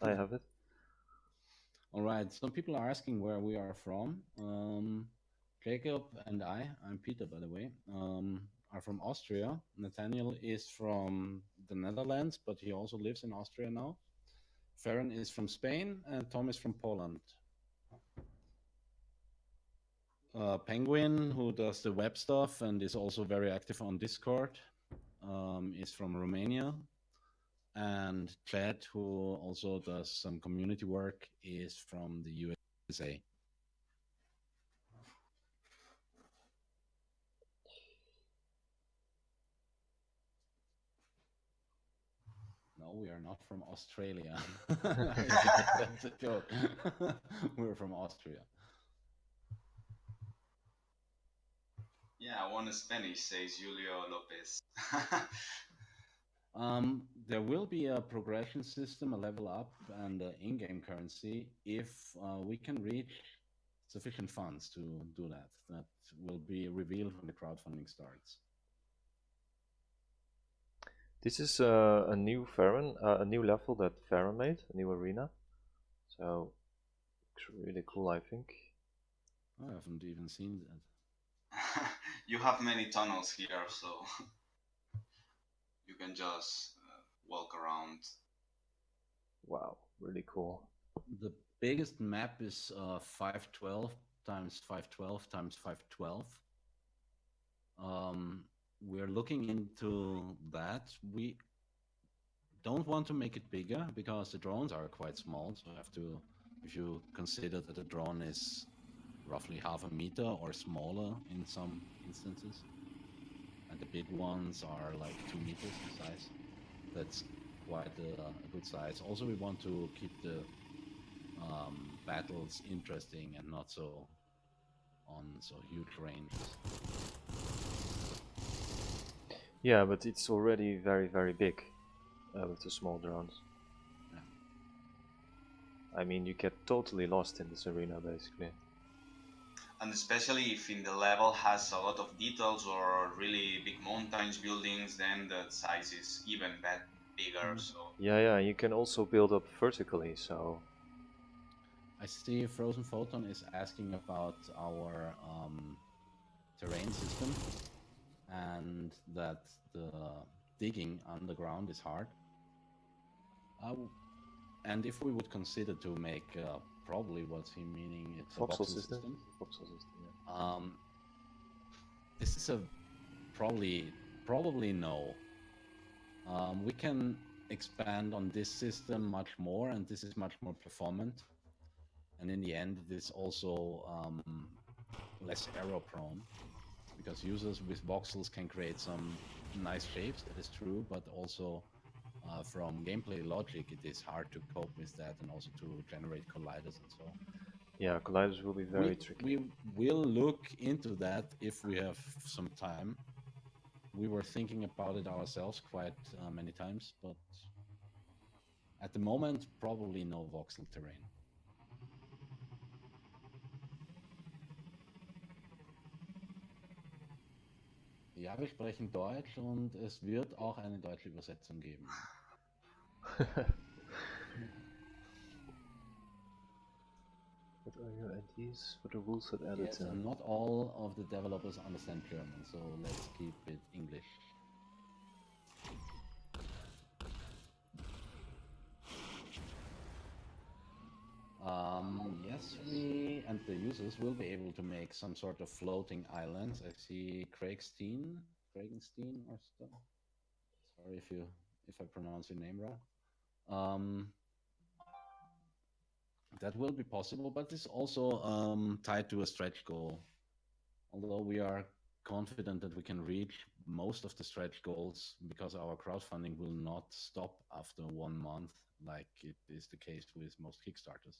I have it. All right. Some people are asking where we are from. Jacob and I'm Peter, by the way, are from Austria. Nathaniel is from the Netherlands, but he also lives in Austria now. Farron is from Spain, and Tom is from Poland. Penguin, who does the web stuff and is also very active on Discord, is from Romania. And Chad, who also does some community work, is from the USA. No, we are not from Australia. That's a joke. We're from Austria. Yeah, one Spanish, says Julio Lopez. There will be a progression system, a level up, and an in-game currency if we can reach sufficient funds to do that. That will be revealed when the crowdfunding starts. This is a new Farron, a new level that Farron made, a new arena. So it's really cool, I think. I haven't even seen that. You have many tunnels here, so you can just walk around. Wow, really cool. The biggest map is 512 times 512 times 512. We're looking into that. We don't want to make it bigger because the drones are quite small. So if you consider that a drone is roughly half a meter or smaller in some instances, and the big ones are like 2 meters in size, that's quite a good size. Also, we want to keep the battles interesting and not so on so huge ranges. Yeah, but it's already very, very big with the small drones. Yeah. I mean, you get totally lost in this arena, basically. And especially if in the level has a lot of details or really big mountains, buildings, then the size is even bigger. Mm. So Yeah, you can also build up vertically, so... I see Frozen Photon is asking about our terrain system and that the digging underground is hard. And if we would consider to make probably what's he meaning, it's a Voxel voxel system? system. Voxel system, yeah. This is a probably no. We can expand on this system much more, and this is much more performant. And in the end, it is also less error prone because users with voxels can create some nice shapes. That is true, but also from gameplay logic, it is hard to cope with that and also to generate colliders and so on. Yeah, colliders will be very tricky. We will look into that if we have some time. We were thinking about it ourselves quite many times, but at the moment, probably no voxel terrain. Ja, wir sprechen Deutsch und es wird auch eine deutsche Übersetzung geben. What are your ideas for the rules at editor? Yes, and not all of the developers understand German, so let's keep it English. Yes, we and the users will be able to make some sort of floating islands. I see Craigstein or stuff. Sorry if I pronounce your name wrong. That will be possible, but it's also tied to a stretch goal. Although we are confident that we can reach most of the stretch goals because our crowdfunding will not stop after 1 month like it is the case with most Kickstarters.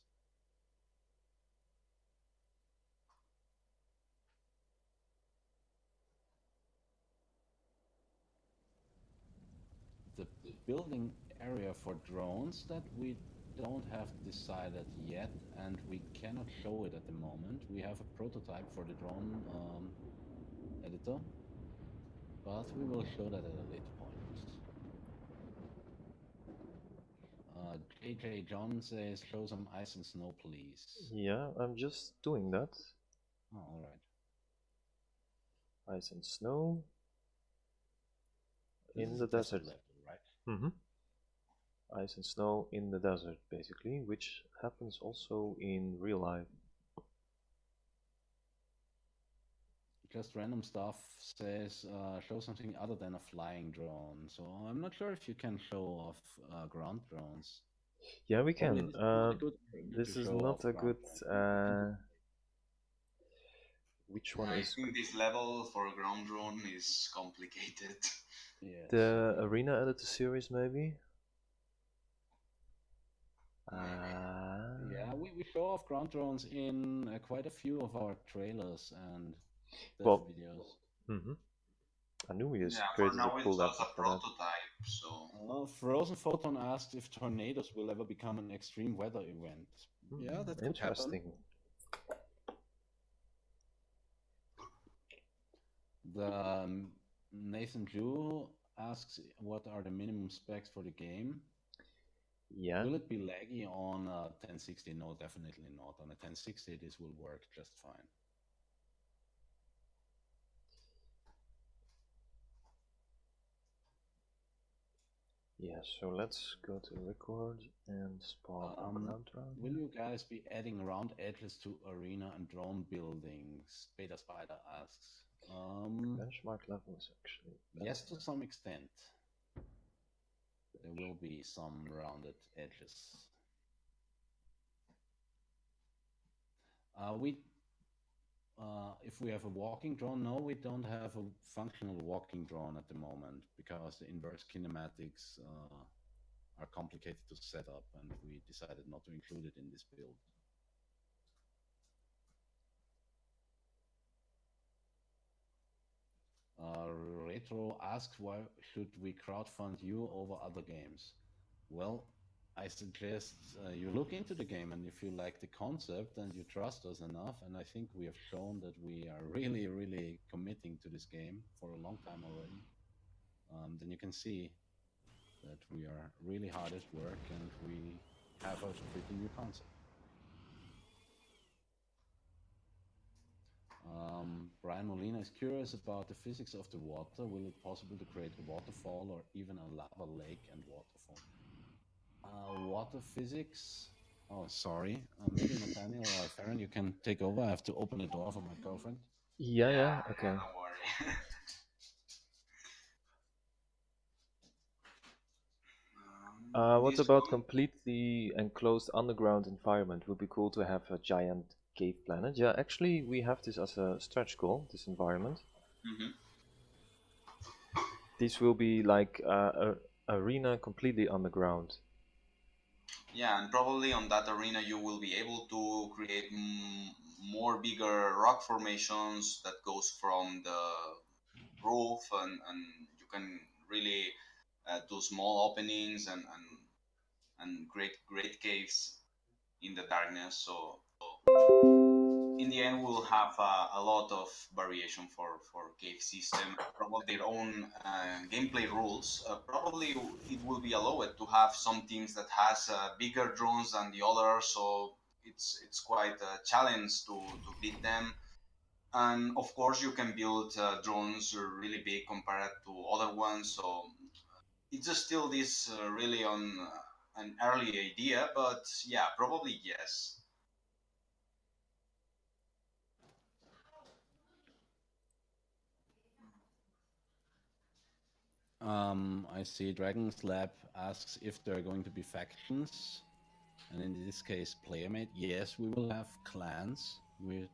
The building area for drones that we don't have decided yet, and we cannot show it at the moment. We have a prototype for the drone editor, but we will show that at a later point. JJ John says, show some ice and snow, please. Yeah, I'm just doing that. Oh, all right. Ice and snow This in is the a test desert. level, right? Mm-hmm. Ice and snow in the desert, basically, which happens also in real life. Just random stuff says, show something other than a flying drone. So I'm not sure if you can show off ground drones. Yeah, we Probably can. this is not a good thing to This is show not off a ground good. drones. We can do Which one I is think this level for a ground drone is complicated. yes. the arena editor series, maybe? Yeah, we show off ground drones in quite a few of our trailers and dev Well, videos. Anubius Yeah, for created a now it's cool just level a for that. prototype, so Frozen Photon asked if tornadoes will ever become an extreme weather event. Yeah, that could happen. Interesting. The Nathan Jew asks, what are the minimum specs for the game? Yeah. Will it be laggy on a 1060? No, definitely not. On a 1060, this will work just fine. Yeah, so let's go to record and spawn a ground drone. Will you guys be adding round edges to arena and drone buildings? Beta Spider asks. Benchmark level is actually Yes, better. to some extent. There will be some rounded edges. If we have a walking drone, no, we don't have a functional walking drone at the moment because the inverse kinematics are complicated to set up, and we decided not to include it in this build. Retro asks, why should we crowdfund you over other games? Well, I suggest you look into the game, and if you like the concept and you trust us enough, and I think we have shown that we are really, really committing to this game for a long time already, then you can see that we are really hard at work and we have a pretty new concept. Brian Molina is curious about the physics of the water. Will it possible to create a waterfall or even a lava lake and waterfall? Water physics. Oh, sorry. Maybe Nathaniel or Farron, you can take over. I have to open the door for my girlfriend. Yeah, okay. don't worry. What about completely enclosed underground environment? Would be cool to have a giant cave planet. Yeah, actually, we have this as a stretch goal, this environment. Mm-hmm. This will be like a arena completely underground. Yeah, and probably on that arena you will be able to create more bigger rock formations that goes from the roof, and you can really do small openings and create great caves in the darkness. So in the end, we'll have a lot of variation for cave system, probably their own gameplay rules. Probably it will be allowed to have some teams that has bigger drones than the others, so it's quite a challenge to beat them. And of course, you can build drones really big compared to other ones. So it's just still this really on an early idea, but yeah, probably yes. I see Dragon's Lab asks if there are going to be factions, and in this case, player-made. Yes, we will have clans. We're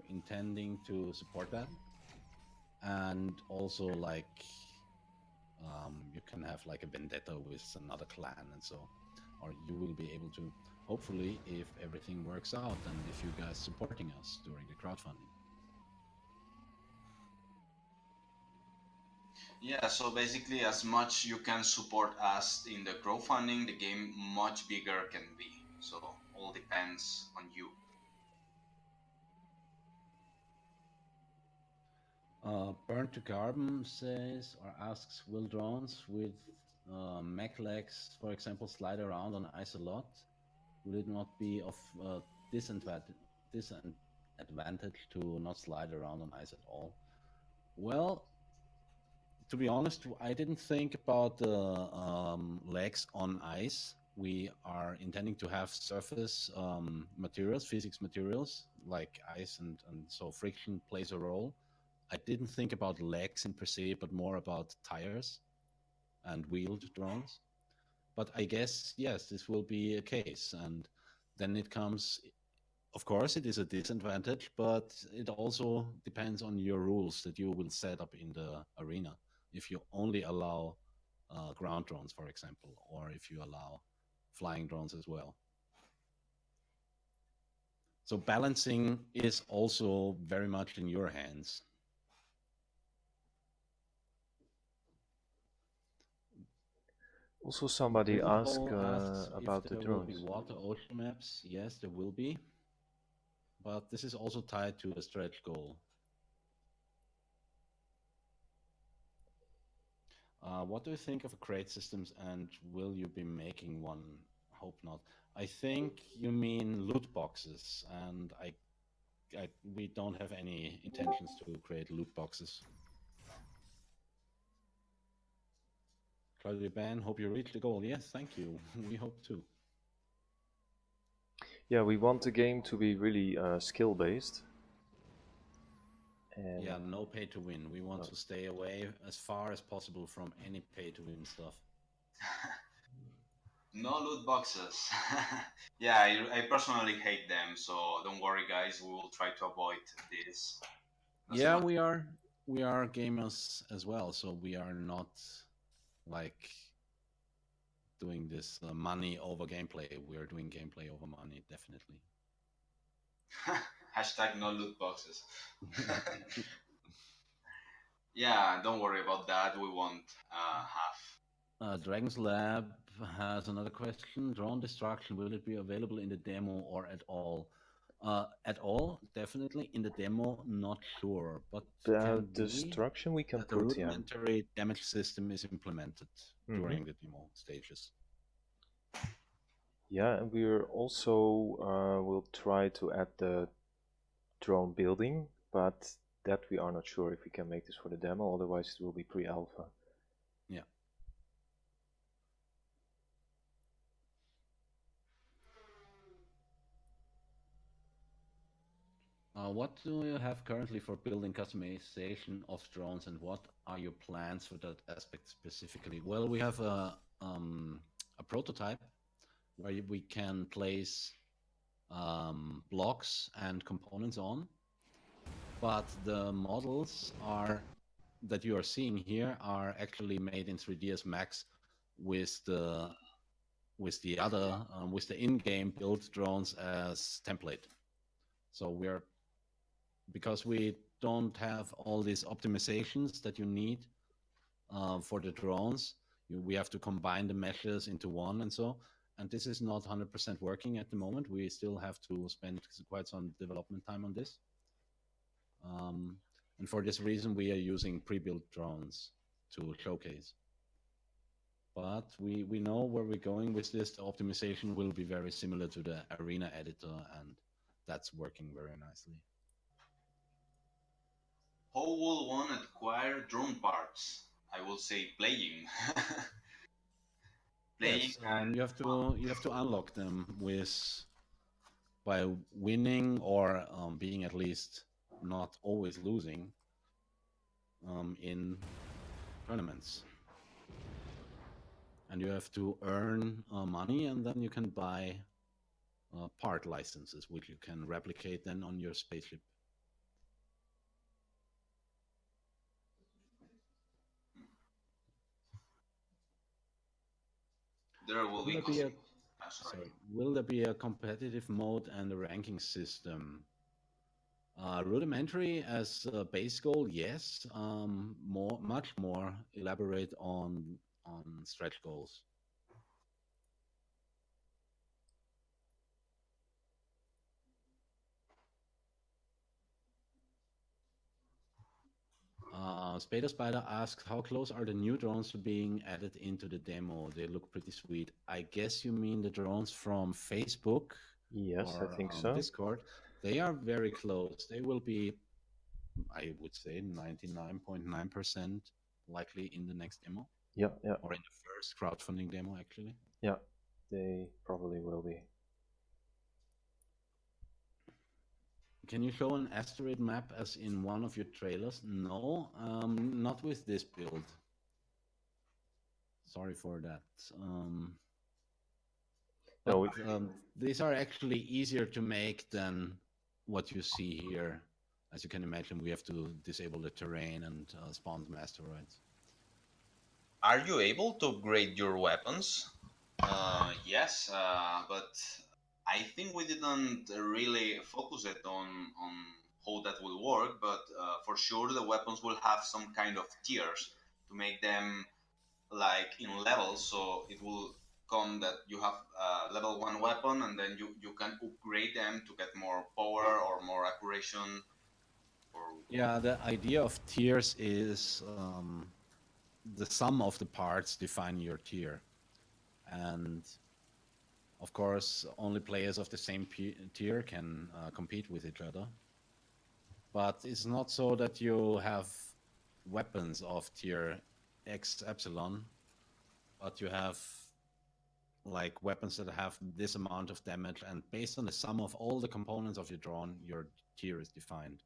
intending to support that, and also like you can have like a vendetta with another clan, and so, or you will be able to, hopefully, if everything works out, and if you guys supporting us during the crowdfunding. Yeah, so basically, as much you can support us in the crowdfunding, the game much bigger can be. So all depends on you. Burn to Carbon says or asks, will drones with mech legs, for example, slide around on ice a lot? Will it not be of disadvantage to not slide around on ice at all? Well, to be honest, I didn't think about the legs on ice. We are intending to have surface materials, physics materials like ice, and so friction plays a role. I didn't think about legs in per se, but more about tires and wheeled drones. But I guess, yes, this will be a case. And then it comes, of course, it is a disadvantage, but it also depends on your rules that you will set up in the arena. If you only allow ground drones, for example, or if you allow flying drones as well. So balancing is also very much in your hands. Also, somebody asked Bilbo asks if about the there will be drones. water ocean maps. Yes, there will be, but this is also tied to a stretch goal. What do you think of crate systems, and will you be making one? Hope not. I think you mean loot boxes, and we don't have any intentions to create loot boxes. Claudio Ben, hope you reach the goal. Yes, thank you. We hope to. Yeah, we want the game to be really skill based. And Yeah, no pay to win. We want to stay away as far as possible from any pay to win stuff. No loot boxes. Yeah, I personally hate them, so don't worry, guys. We will try to avoid this as Yeah, much. we are gamers as well, so we are not like doing this money over gameplay. We are doing gameplay over money, definitely. Hashtag no loot boxes. Yeah, don't worry about that. We won't have. Dragon's Lab has another question. Drone destruction, will it be available in the demo or at all? At all, definitely. In the demo, not sure, but can be destruction we can that a put, yeah. rudimentary damage system is implemented Mhm. during the demo stages. Yeah, and we're also will try to add the drone building, but that we are not sure if we can make this for the demo, otherwise it will be pre-alpha. Yeah. What do you have currently for building customization of drones, and what are your plans for that aspect specifically? Well, we have a prototype where we can place blocks and components on, but the models are that you are seeing here are actually made in 3ds Max with the other with the in-game built drones as template. So we're because we don't have all these optimizations that you need for the drones. We have to combine the meshes into one and so. And this is not 100% working at the moment. We still have to spend quite some development time on this. And for this reason, we are using pre-built drones to showcase. But we know where we're going with this. The optimization will be very similar to the Arena editor, and that's working very nicely. How will one acquire drone parts? I will say playing. Playing Yes, and you have to unlock them by winning or being at least not always losing in tournaments. And you have to earn money, and then you can buy part licenses, which you can replicate then on your spaceship. there will Will be there be a sorry. Will there be a competitive mode and a ranking system? Rudimentary as a base goal, yes. Much more elaborate on stretch goals. Spader Spider asks, how close are the new drones to being added into the demo? They look pretty sweet. I guess you mean the drones from Facebook Yes, I or think so. Discord. They are very close. They will be, I would say, 99.9% likely in the next demo. Yeah, yeah. Or in the first crowdfunding demo, actually. Yeah, they probably will be. Can you show an asteroid map as in one of your trailers? No, not with this build. Sorry for that. No, These are actually easier to make than what you see here. As you can imagine, we have to disable the terrain and spawn some asteroids. Are you able to upgrade your weapons? Yes, but I think we didn't really focus it on how that will work. But for sure, the weapons will have some kind of tiers to make them like in levels. So it will come that you have level 1 weapon, and then you can upgrade them to get more power or more accuracy. Or Yeah, the idea of tiers is the sum of the parts define your tier. And of course, only players of the same tier can compete with each other. But it's not so that you have weapons of tier X epsilon, but you have like weapons that have this amount of damage, and based on the sum of all the components of your drone, your tier is defined.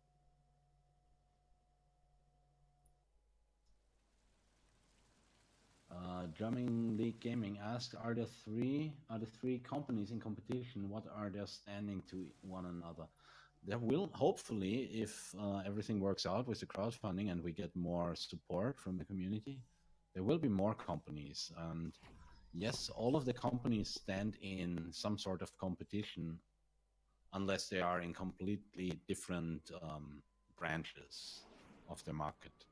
Drumming League Gaming asks, are the three companies in competition? What are they standing to one another? There will hopefully, if everything works out with the crowdfunding and we get more support from the community, there will be more companies. And yes, all of the companies stand in some sort of competition, unless they are in completely different branches of the market.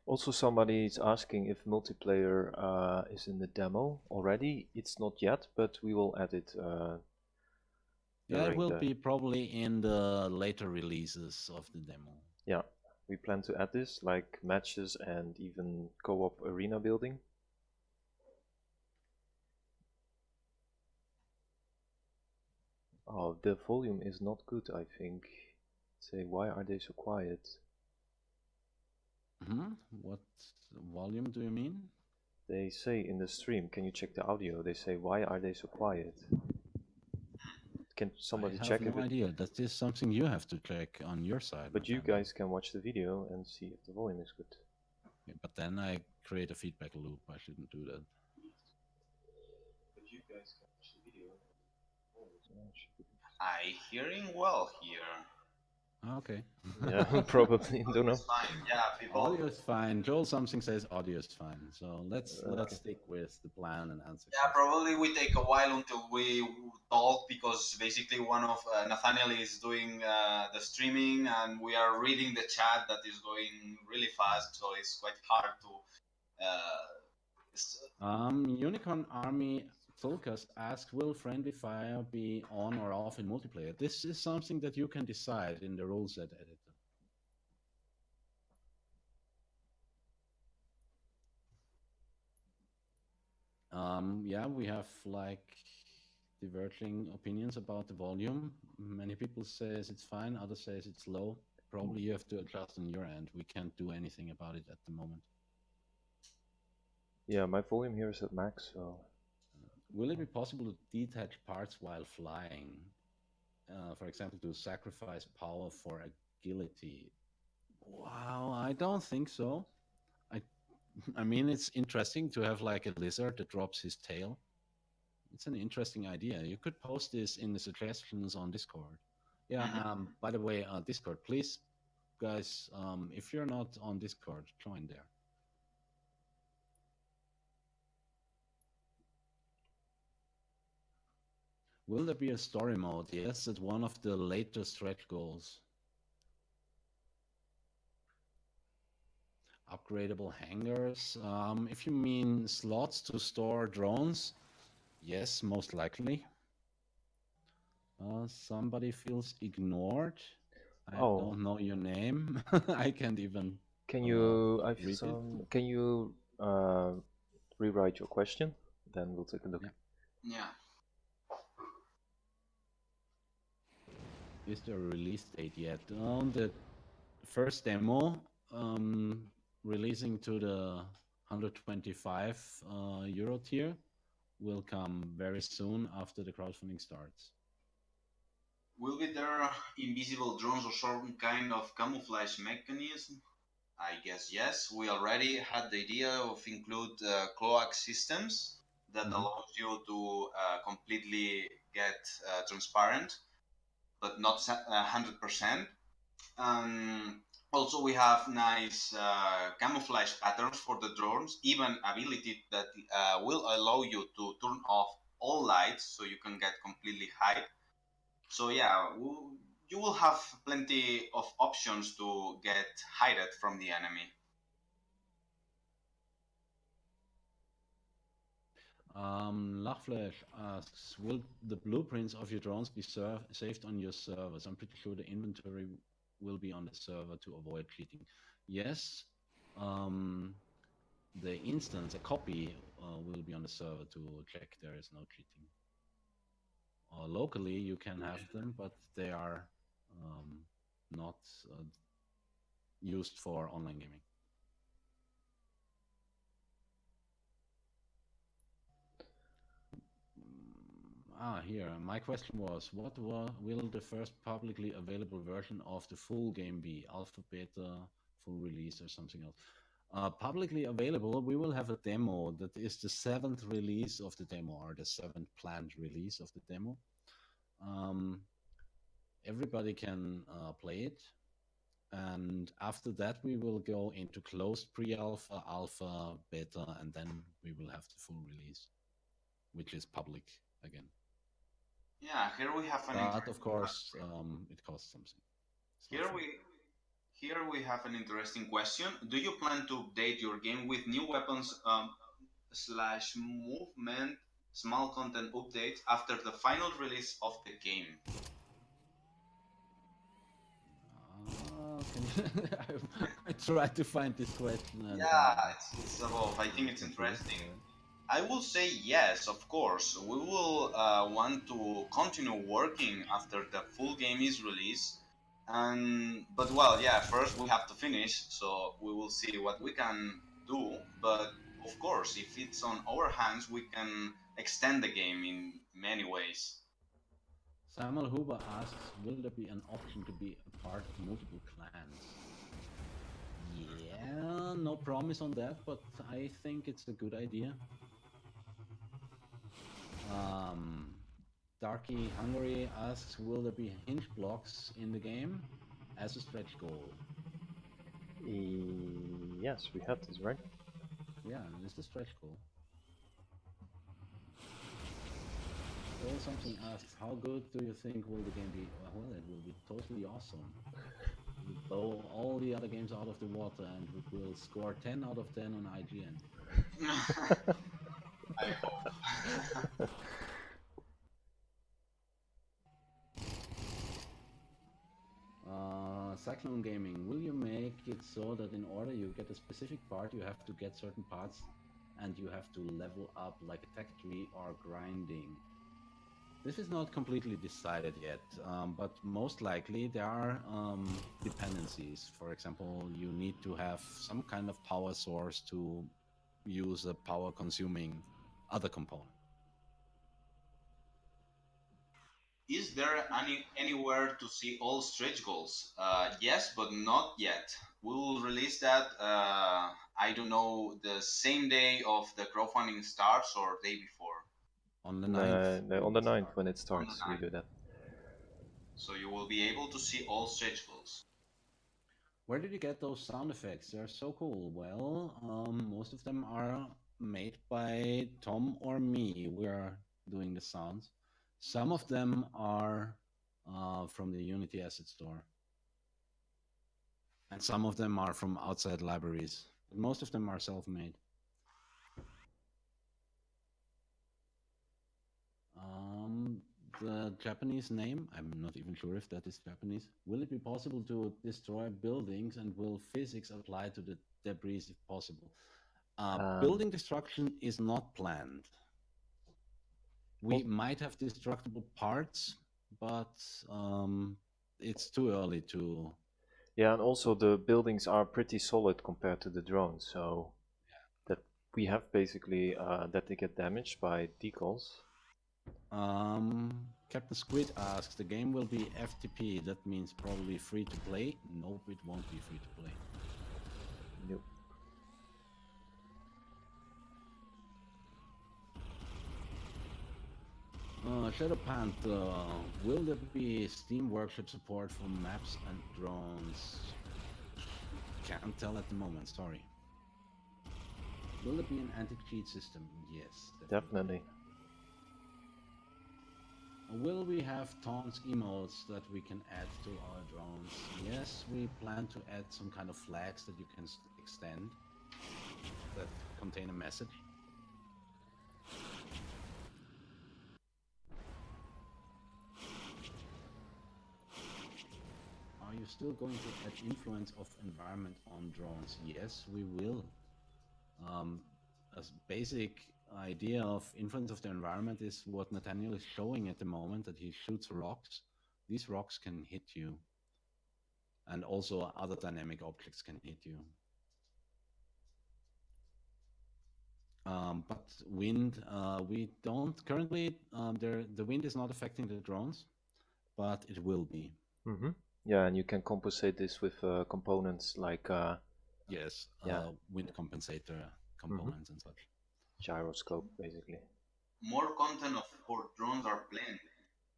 also somebody is asking if multiplayer is in the demo already. It's not yet, but we will add it. Yeah, it will be probably in the later releases of the demo. Yeah, we plan to add this, like matches and even co-op arena building. Oh, the volume is not good, I think. Say, why are they so quiet? What volume do you mean? They say in the stream, can you check the audio? They say, why are they so quiet? Can somebody check I have no idea. That is something you have to check on your side. But you guys can watch the video and see if the volume is good. Yeah, but then I create a feedback loop. I shouldn't do that. But you guys can watch the video. I hearing well here. Okay. Yeah, probably. Don't know. It's fine. Yeah, people. Audio is fine. Joel something says audio is fine. So let's stick with the plan and answer. Yeah, probably we take a while until we talk, because basically one of Nathaniel is doing the streaming and we are reading the chat that is going really fast, so it's quite hard to. Unicorn Army Tulkas asks, will friendly fire be on or off in multiplayer? This is something that you can decide in the rule set editor. Yeah, we have like diverging opinions about the volume. Many people says it's fine, others says it's low. Probably you have to adjust on your end. We can't do anything about it at the moment. Yeah, my volume here is at max, so. Will it be possible to detach parts while flying? For example, to sacrifice power for agility? Wow, I don't think so. I mean, it's interesting to have like a lizard that drops his tail. It's an interesting idea. You could post this in the suggestions on Discord. Yeah. By the way, Discord, please, guys, if you're not on Discord, join there. Will there be a story mode? Yes, it's one of the later stretch goals. Upgradable hangars. If you mean slots to store drones, yes, most likely. Somebody feels ignored. I Oh, don't know your name. I can't even can you? I feel read it. some. Can you rewrite your question? Then we'll take a look. Yeah. Yeah. Is there a release date yet? On the first demo, releasing to the 125 euro tier, will come very soon after the crowdfunding starts. Will be there invisible drones or some kind of camouflage mechanism? I guess yes. We already had the idea of include cloak systems that Mhm. allows you to completely get transparent, but not 100%. Um, Also, we have nice camouflage patterns for the drones, even ability that will allow you to turn off all lights so you can get completely hide. So yeah, you will have plenty of options to get hided from the enemy. Lachflash asks, will the blueprints of your drones be saved on your servers? I'm pretty sure the inventory will be on the server to avoid cheating. Yes, um, the instance, a copy, will be on the server to check there is no cheating. Locally, you can have them, but they are not used for online gaming. Here, my question was, what will the first publicly available version of the full game be? Alpha, beta, full release, or something else? Publicly available, we will have a demo that is the 7th release of the demo, or the 7th planned release of the demo. Everybody can play it. And after that, we will go into closed pre-alpha, alpha, beta, and then we will have the full release, which is public again. Yeah, here we have an But of interesting. course, it costs something. It's not Here free. we here we have an interesting question. Do you plan to update your game with new weapons slash movement small content updates after the final release of the game? Can you I tried to find this question and Yeah, got it's above. I think it's confused. interesting. I will say yes, of course. We will want to continue working after the full game is released. And but well, yeah, first we have to finish, so we will see what we can do. But of course, if it's on our hands, we can extend the game in many ways. Samuel Huber asks, will there be an option to be a part of multiple clans? Yeah, no promise on that, but I think it's a good idea. Um, Darky Hungary asks, will there be hinge blocks in the game as a stretch goal? Yes, we have this, right? Yeah, it's the stretch goal. Still something asks, how good do you think will the game be? Well, it will be totally awesome. It will blow all the other games out of the water and it will score 10 out of 10 on IGN. I hope. Cyclone Gaming, will you make it so that in order you get a specific part, you have to get certain parts and you have to level up like a tech tree or grinding? This is not completely decided yet, but most likely there are dependencies. For example, you need to have some kind of power source to use a power consuming other component. Is there anywhere to see all stretch goals? Yes, but not yet. We will release that. I don't know, the same day of the crowdfunding starts or day before. On the 9th, No, we no, on the will 9th start. when it On the starts, we 9th. do that. So you will be able to see all stretch goals. Where did you get those sound effects? They're so cool. Well, most of them are made by Tom or me. We are doing the sounds. Some of them are from the Unity Asset Store, and some of them are from outside libraries. But most of them are self-made. Um, the Japanese name. I'm not even sure if that is Japanese. Will it be possible to destroy buildings, and will physics apply to the debris if possible? Um, Building destruction is not planned. We al- might have destructible parts, but it's too early to. yeah, and also the buildings are pretty solid compared to the drones, so that we have basically that they get damaged by decals. Captain Squid asks, the game will be FTP. That means probably free to play. Nope, it won't be free to play. Nope. Shadow Panther, will there be Steam Workshop support for maps and drones? Can't tell at the moment, sorry. Will there be an anti-cheat system? Yes, definitely. Definitely. Will we have taunts emotes that we can add to our drones? Yes, we plan to add some kind of flags that you can extend that contain a message. Are you still going to add influence of environment on drones? Yes, we will. A basic idea of influence of the environment is what Nathaniel is showing at the moment, that he shoots rocks. These rocks can hit you, and also other dynamic objects can hit you. But wind, we don't currently. The wind is not affecting the drones, but it will be. Mm-hmm. Yeah, and you can compensate this with components like Yes, yeah, wind compensator mm-hmm. components and such. Gyroscope basically. More content of for drones are planned.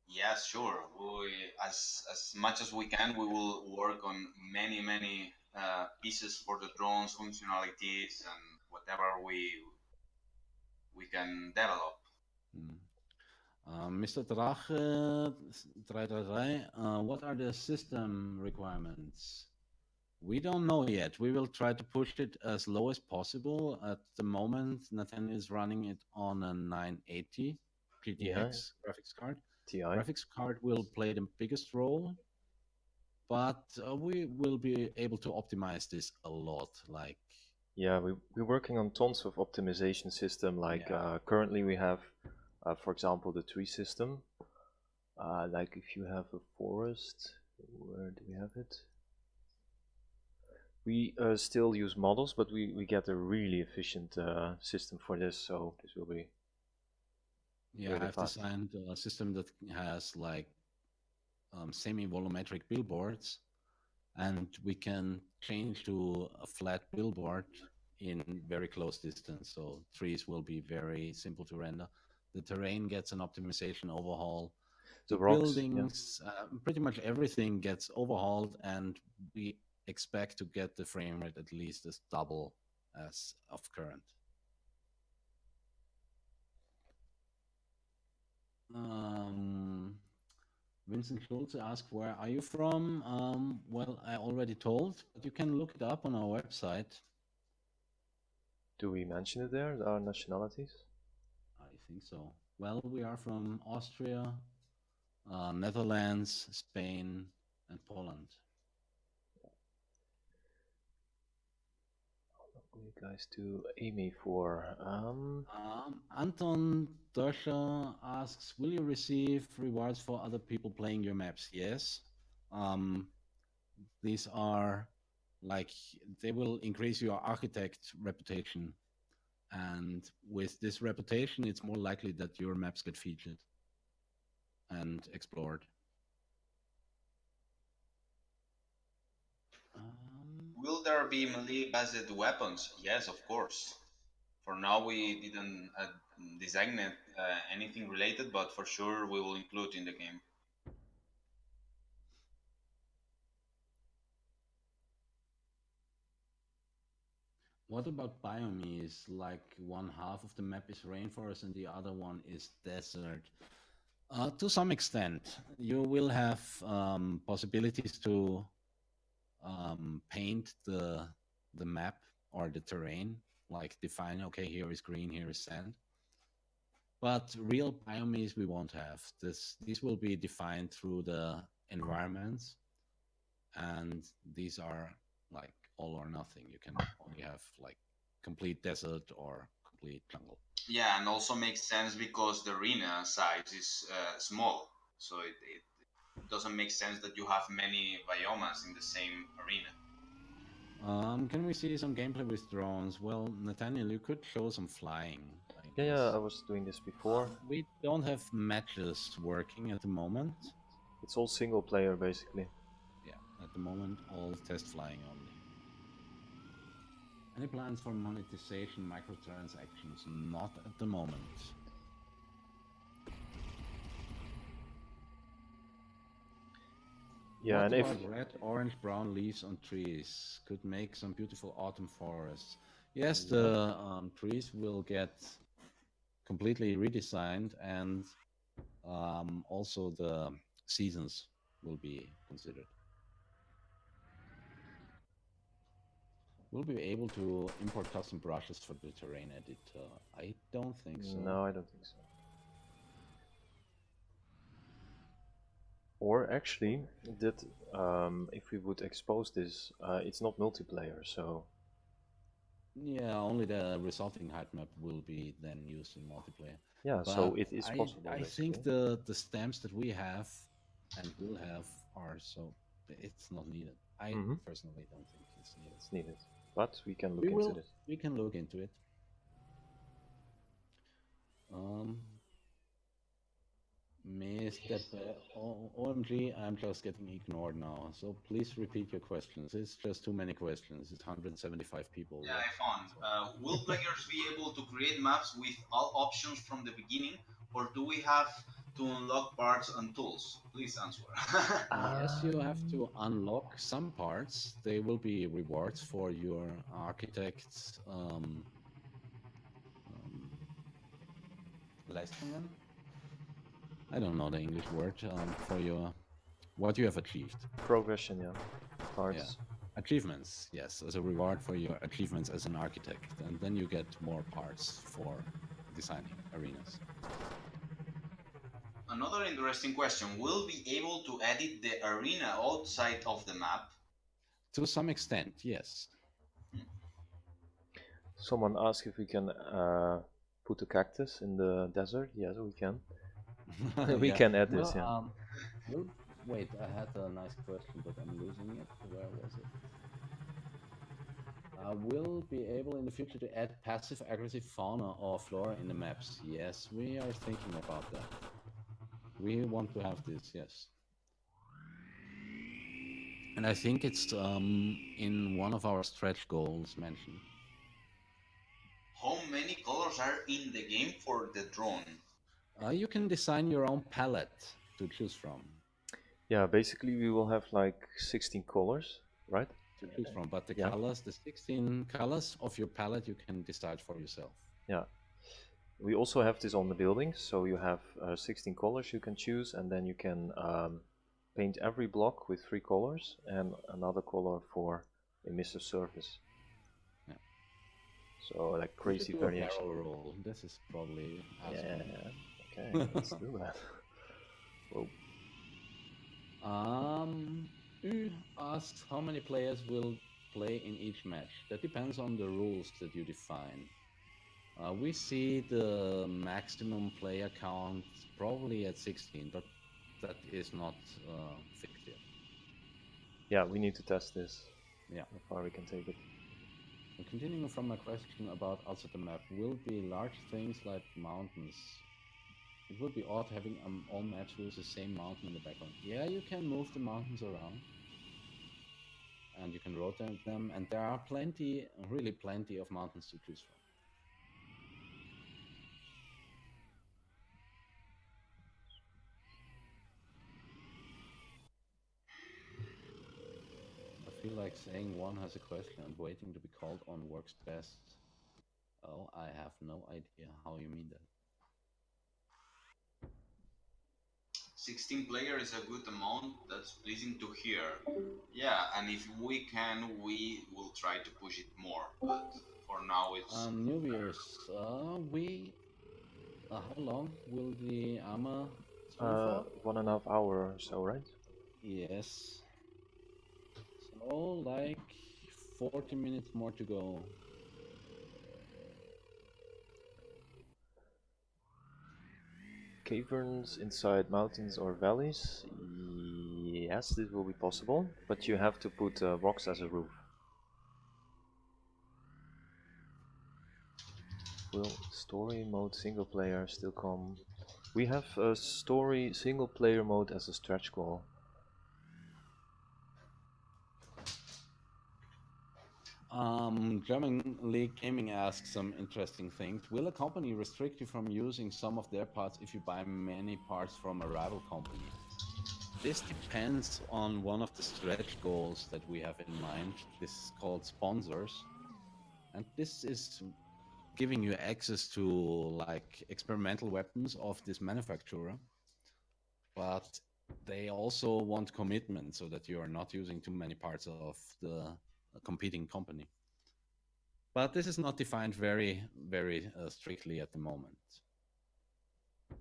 Yes, sure. As much as we can, we will work on many pieces for the drones functionalities and whatever we can develop. Mm. Mr. Drache 333, what are the system requirements? We don't know yet. We will try to push it as low as possible. At the moment, Nathaniel is running it on a 980 Yeah, GTX graphics card. TI. Graphics card will play the biggest role, but we will be able to optimize this a lot. Like, Yeah, we're working on tons of optimization system. Like yeah, currently we have, for example, the tree system. Like if you have a forest, where do we have it? We still use models, but we get a really efficient system for this, so this will be yeah, really I've fast. designed a system that has like semi-volumetric billboards, and we can change to a flat billboard in very close distance. So trees will be very simple to render. The terrain gets an optimization overhaul. The The rocks, yeah. buildings, pretty much everything gets overhauled, and we expect to get the frame rate at least as double as of current. Um, Vincent Schulze asked, where are you from? Well, I already told, but you can look it up on our website. Do we mention it there, our nationalities? I think so. Well, we are from Austria, Netherlands, Spain, and Poland. What you guys do Amy for? Anton Dörscher asks, will you receive rewards for other people playing your maps? Yes. These are like, they will increase your architect reputation. And with this reputation, it's more likely that your maps get featured and explored. Will there be melee-based weapons? Yes, of course. For now, we didn't designate anything related, but for sure we will include in the game. What about biomes? Like one half of the map is rainforest and the other one is desert. To some extent, you will have possibilities to paint the map or the terrain, like define, okay, here is green, here is sand. But real biomes we won't have. These will be defined through the environments, and these are like all or nothing. You can only have like complete desert or complete jungle. Yeah, and also makes sense because the arena size is small, so it doesn't make sense that you have many biomas in the same arena. Can we see some gameplay with drones? Well, Nathaniel, you could show some flying, I Yeah, I guess. was doing this before. We don't have matches working at the moment. It's all single player basically. Yeah, at the moment, all test flying only. Any plans for monetization microtransactions? Not at the moment. Yeah, What and if about red, orange, brown leaves on trees? Could make some beautiful autumn forests. Yes, yeah, the trees will get completely redesigned, and also the seasons will be considered. We'll be able to import custom brushes for the terrain editor. I don't think so. no, I don't think so. Or actually, that if we would expose this, it's not multiplayer, so Yeah, only the resulting height map will be then used in multiplayer. yeah, so But it is possible I basically. think the stamps that we have and will have are so it's not needed. I Mm-hmm. personally don't think it's needed. It's needed, but we can look into this. We can look into it. Um, Mr. OMG, I'm just getting ignored now. So please repeat your questions. It's just too many questions. It's 175 people Yeah, I watching. found. Will players be able to create maps with all options from the beginning, or do we have to unlock parts and tools? Please answer. Yes, you have Um, to unlock some parts. They will be rewards for your architect's um, Leistungen. I don't know the English word for your what you have achieved. Progression, yeah, Yeah, parts. achievements. Yes, as a reward for your achievements as an architect, and then you get more parts for designing arenas. Another interesting question: will be able to edit the arena outside of the map? To some extent, yes. Someone asked if we can put a cactus in the desert. Yes, we can. We Yeah. can add this, Well, yeah. well, wait. I had a nice question, but I'm losing it. Where was it? Will be able in the future to add passive aggressive fauna or flora in the maps. Yes, we are thinking about that. We want to have this, yes. And I think it's in one of our stretch goals mentioned. How many colors are in the game for the drone? You can design your own palette to choose from. Yeah, basically we will have like 16 colors, right? But the Yeah, colors, the 16 colors of your palette, you can decide for yourself. yeah. We also have this on the buildings, so you have 16 colors you can choose, and then you can paint every block with 3 colors and another color for emissive surface. Yeah. So like We should crazy do a variation. barrel roll. This is probably Yeah, asking. okay, let's do that. Whoa. U asks how many players will play in each match. That depends on the rules that you define. We see the maximum player count probably at 16, but that is not fixed yet. Yeah, we need to test this, Yeah. how far we can take it. And continuing from my question about outside the map, will be large things like mountains. It would be odd having all maps with the same mountain in the background. Yeah, you can move the mountains around and you can rotate them, and there are plenty, really plenty of mountains to choose from. I feel like saying one has a question and waiting to be called on works best. Oh, I have no idea how you mean that. 16 players is a good amount. That's pleasing to hear. Yeah, and if we can, we will try to push it more. But for now, it's New Year's, we How long will the armor stream for? 1.5 hour or so, right? Yes. So, like 40 minutes more to go. Caverns inside mountains or valleys? Yes, this will be possible, but you have to put rocks as a roof. Will story mode single player still come? We have a story single player mode as a stretch goal. German League Gaming asks some interesting things. Will a company restrict you from using some of their parts if you buy many parts from a rival company? This depends on one of the stretch goals that we have in mind. This is called sponsors. And this is giving you access to like experimental weapons of this manufacturer. But they also want commitment so that you are not using too many parts of the competing company. But this is not defined very strictly at the moment.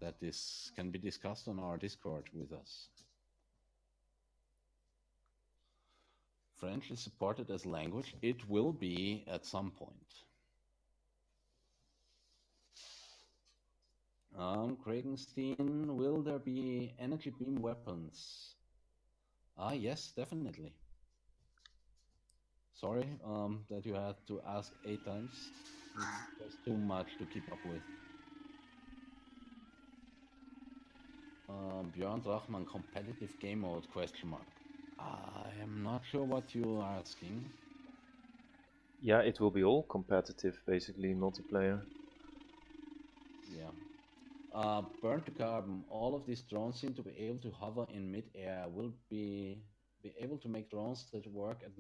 That this can be discussed on our Discord with us. French is supported as language. It will be at some point. Kragenstein, will there be energy beam weapons? Yes, definitely. Sorry that you had to ask 8 times. It's just too much to keep up with. Björn Drachman, competitive game mode, question mark. I am not sure what you are asking. Yeah, it will be all competitive, basically, multiplayer. Yeah. Burn to carbon. All of these drones seem to be able to hover in mid-air. Will be able to make drones that work at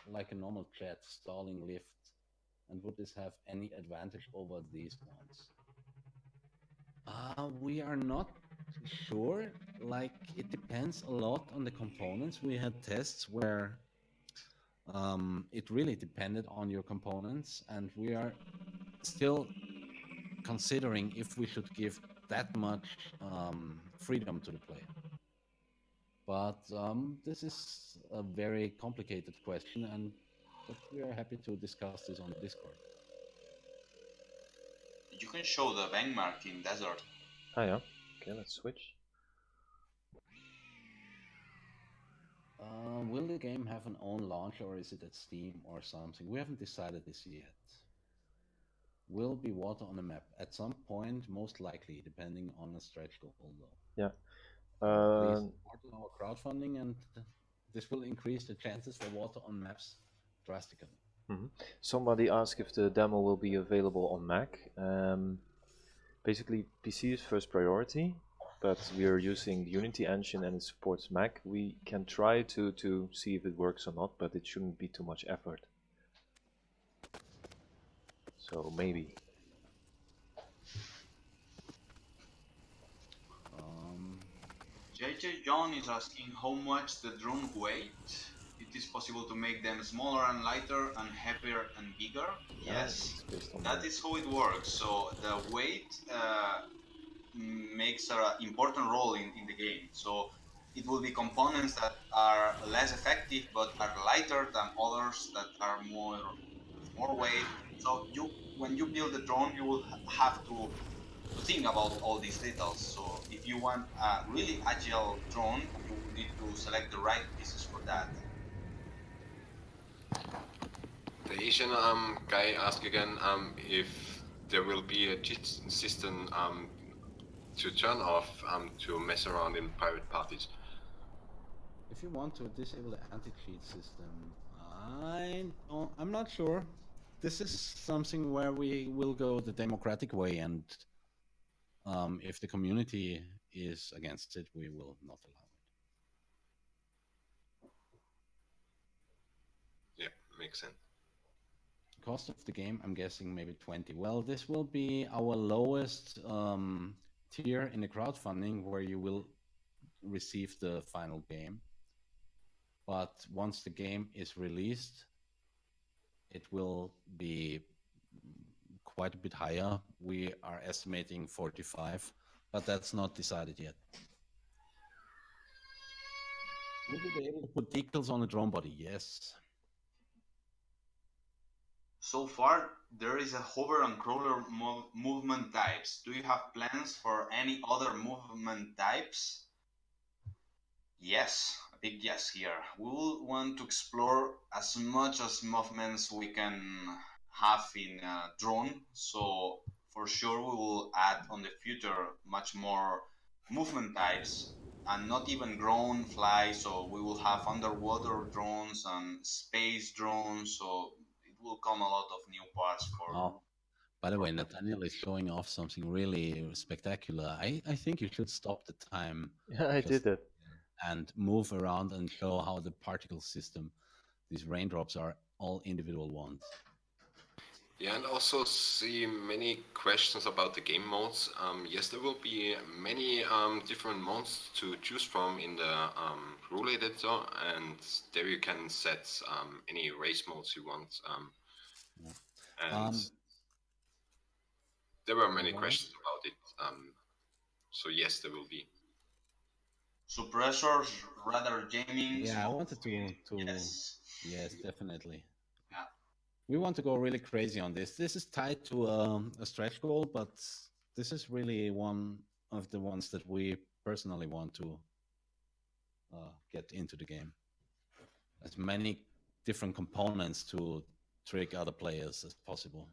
like a normal jet, stalling lift. And would this have any advantage over these ones? We are not sure. Like it depends a lot on the components. We had tests where it really depended on your components, and we are still considering if we should give that much freedom to the player. But this is a very complicated question, but we are happy to discuss this on Discord. You can show the bank mark in desert. Ah, yeah. Okay, let's switch. Will the game have an own launcher, or is it at Steam or something? We haven't decided this yet. Will be water on the map at some point, most likely, depending on a stretch goal, though. Yeah. Please support our crowdfunding, and this will increase the chances for water on maps drastically. Somebody asked if the demo will be available on Mac. Basically, PC is first priority, but we are using the Unity engine and it supports Mac. We can try to see if it works or not, but it shouldn't be too much effort. So maybe. JJ John is asking how much the drone weight. It is possible to make them smaller and lighter and heavier and bigger. Yes, that is how it works. So the weight makes an important role in the game. So it will be components that are less effective but are lighter than others that are more with more weight. So when you build a drone, you will have to think about all these details. So if you want a really agile drone, you will need to select the right pieces for that. The Asian guy asked again if there will be a cheat system to turn off to mess around in private parties. If you want to disable the anti-cheat system, I'm not sure. This is something where we will go the democratic way, and if the community is against it, we will not allow it. Yeah, makes sense. Cost of the game, I'm guessing maybe 20. Well, this will be our lowest tier in the crowdfunding, where you will receive the final game. But once the game is released, it will be quite a bit higher. We are estimating 45, but that's not decided yet. Will we be able to put decals on a drone body? Yes. So far, there is a hover and crawler movement types. Do you have plans for any other movement types? Yes, a big yes here. We will want to explore as much as movements we can have in a drone. So for sure, we will add on the future much more movement types, and not even ground fly. So we will have underwater drones and space drones. So it will come a lot of new parts for. Oh, by the way, Nathaniel is showing off something really spectacular. I think you should stop the time Yeah, I just did it. and move around and show how the particle system, these raindrops are all individual ones. Yeah, and also see many questions about the game modes. Yes, there will be many different modes to choose from in the rule editor, and there you can set any race modes you want. Yeah. And there were many Go on. questions about it. So yes, there will be. Suppressors, radar jamming. Yeah, I smoke wanted screen. to Yes. definitely. Yeah. We want to go really crazy on this. This is tied to a stretch goal, but this is really one of the ones that we personally want to get into the game. As many different components to trick other players as possible.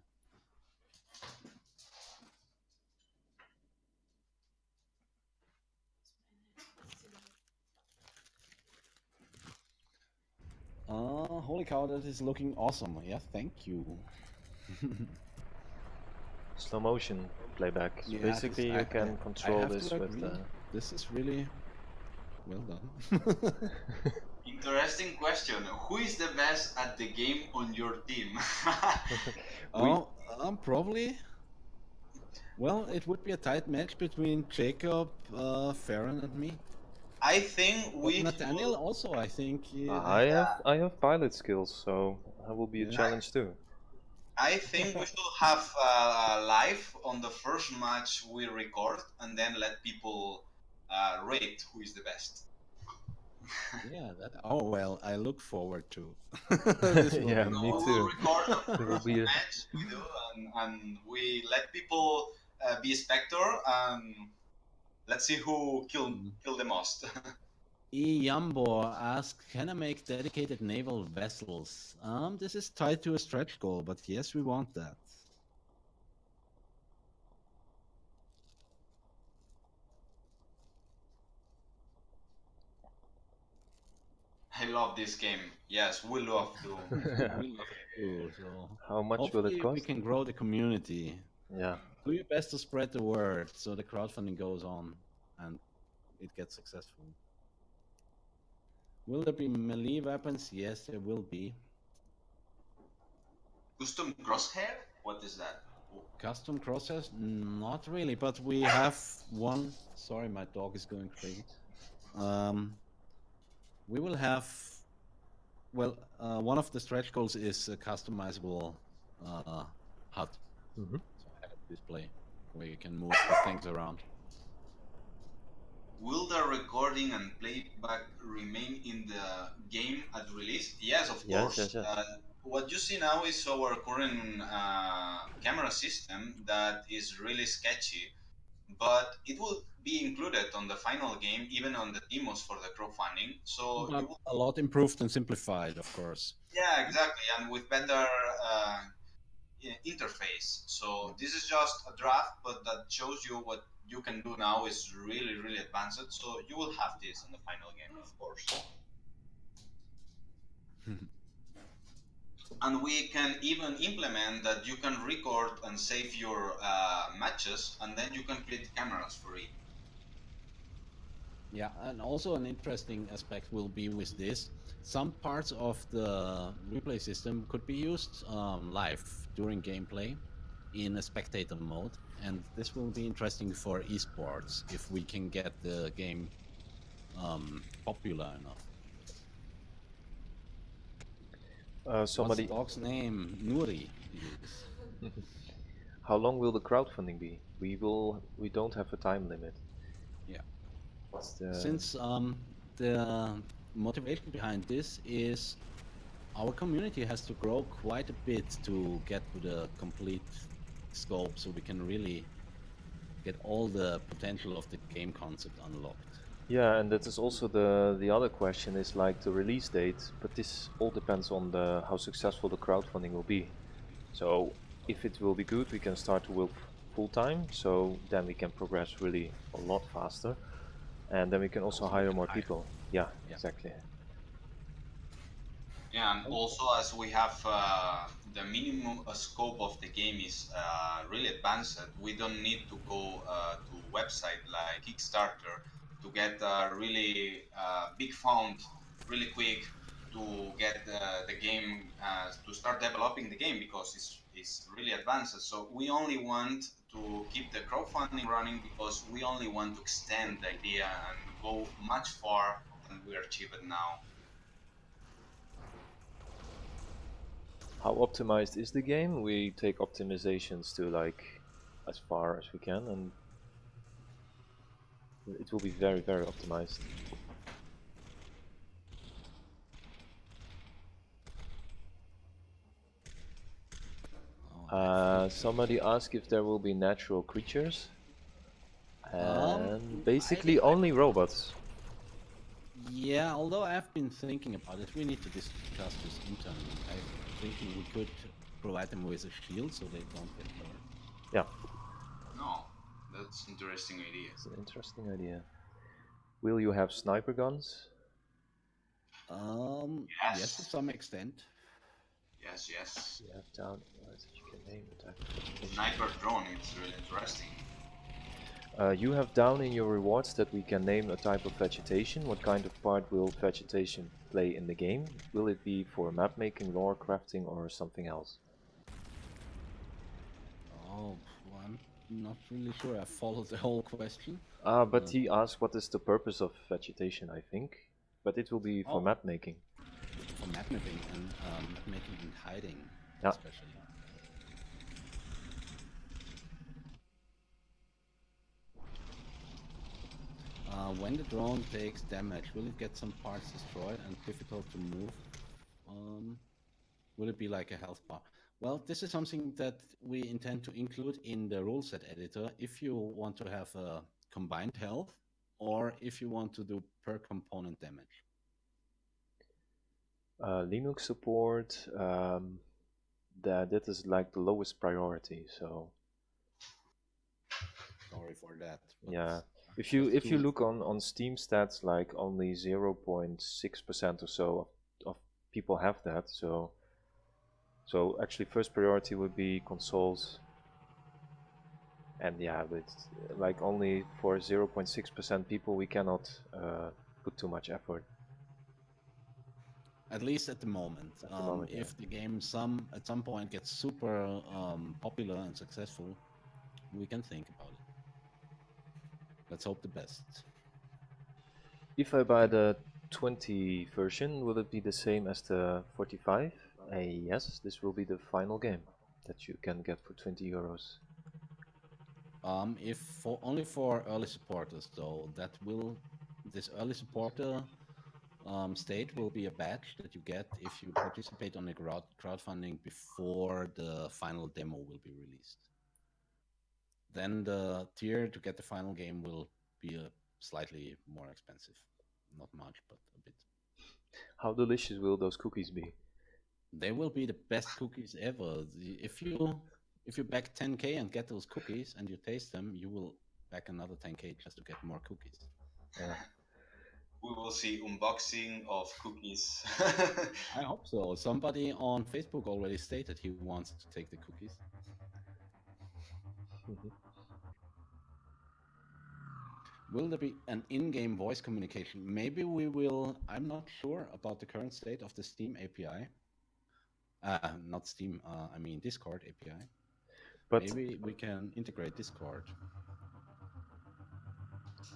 Holy cow, that is looking awesome. Yeah, thank you. Slow motion playback. So Yeah, basically, you can control have this to with. agree. This is really well done. Interesting question. Who is the best at the game on your team? Probably. Well, it would be a tight match between Jacob, Farron, and me. I think But we Nathaniel should. also, I think. I have pilot skills, so that will be a Yeah. challenge too. I think we should have live on the first match we record, and then let people rate who is the best. Yeah. Oh well, I look forward to. This will Yeah, be me We will too. record the There will first be a. match we do, and we let people be spectator, and let's see who kill the most. Yambo asks, can I make dedicated naval vessels? This is tied to a stretch goal, but yes, we want that. I love this game. Yes, we love to. We love it too. So How much will hopefully it cost? we can grow the community. Yeah. Do your best to spread the word so the crowdfunding goes on and it gets successful. Will there be melee weapons? Yes, there will be. Custom crosshair? What is that? Custom crosshairs? Not really, but we have one. Sorry, my dog is going crazy. We will have. Well, one of the stretch goals is a customizable HUD. Mm-hmm. So head-up display where you can move the things around. Will the recording and playback remain in the game at release? Yes, of course. Yes. What you see now is our current camera system that is really sketchy, but it will be included on the final game, even on the demos for the crowdfunding. So But you will, a lot improved and simplified, of course. yeah, exactly, and with better interface. So this is just a draft, but that shows you what you can do now is really, really advanced. So you will have this in the final game, of course. And we can even implement that you can record and save your matches, and then you can create cameras for it. Yeah, and also an interesting aspect will be with this. Some parts of the replay system could be used live during gameplay in a spectator mode, and this will be interesting for esports if we can get the game popular enough. What's Somebody. the dog's name? Nuri. How long will the crowdfunding be? We don't have a time limit. Yeah. What's the Since the motivation behind this is our community has to grow quite a bit to get to the complete scope, so we can really get all the potential of the game concept unlocked. Yeah, and that is also the other question is like the release date, but this all depends on the how successful the crowdfunding will be. So if it will be good, we can start to work full time, so then we can progress really a lot faster, and then we can also Also, we hire can more hire. people. Yeah, Yeah. exactly. Yeah, and Okay. also as we have the minimum scope of the game is really advanced, we don't need to go to website like Kickstarter to get a really big fund really quick to get the game to start developing the game because it's really advanced. So we only want to keep the crowdfunding running because we only want to extend the idea and go much far than we are achieving now. How optimized is the game? We take optimizations to like as far as we can, and it will be very, very optimized. Oh, Somebody asked if there will be natural creatures, and I basically only robots. Yeah, although I've been thinking about it, we need to discuss this internally. I'm thinking we could provide them with a shield so they don't get hurt. Yeah, No, that's interesting idea. it's an interesting idea. Will you have sniper guns? Yes, to Yes, some extent. yes, yes. You have down. You can name the type of vegetation. Sniper drone, it's really interesting. You have down in your rewards that we can name a type of vegetation. What kind of part will vegetation play in the game? Will it be for map making, lore crafting, or something else? Oh, I'm not really sure I followed the whole question. But he asked what is the purpose of vegetation, I think. But it will be for Oh, map making. for map mapping and map making and hiding, Yeah. especially. When the drone takes damage, will it get some parts destroyed and difficult to move? Um, Will it be like a health bar? Well, this is something that we intend to include in the rule set editor if you want to have a combined health or if you want to do per component damage. Linux support, that is like the lowest priority. So Sorry for that. But yeah, if you just if you to look on Steam stats, like only 0.6% or so of people have that. So actually, first priority would be consoles, and yeah, but like only for 0.6% people, we cannot put too much effort at least at the moment. at the moment. Yeah. If the game at some point gets super popular and successful, we can think about it. Let's hope the best. If I buy the 20 version, will it be the same as the 45? Yes, this will be the final game that you can get for 20 euros. If for only for early supporters though, this early supporter state will be a badge that you get if you participate on a crowdfunding before the final demo will be released. Then the tier to get the final game will be slightly more expensive. Not much, but a bit. How delicious will those cookies be? They will be the best cookies ever. If you back 10k and get those cookies and you taste them, you will back another 10k just to get more cookies. Yeah. We will see unboxing of cookies. I hope so. Somebody on Facebook already stated he wants to take the cookies. Mhm. Will there be an in-game voice communication? Maybe we will. I'm not sure about the current state of the Steam API. Not Steam, I mean Discord API. But Maybe we can integrate Discord.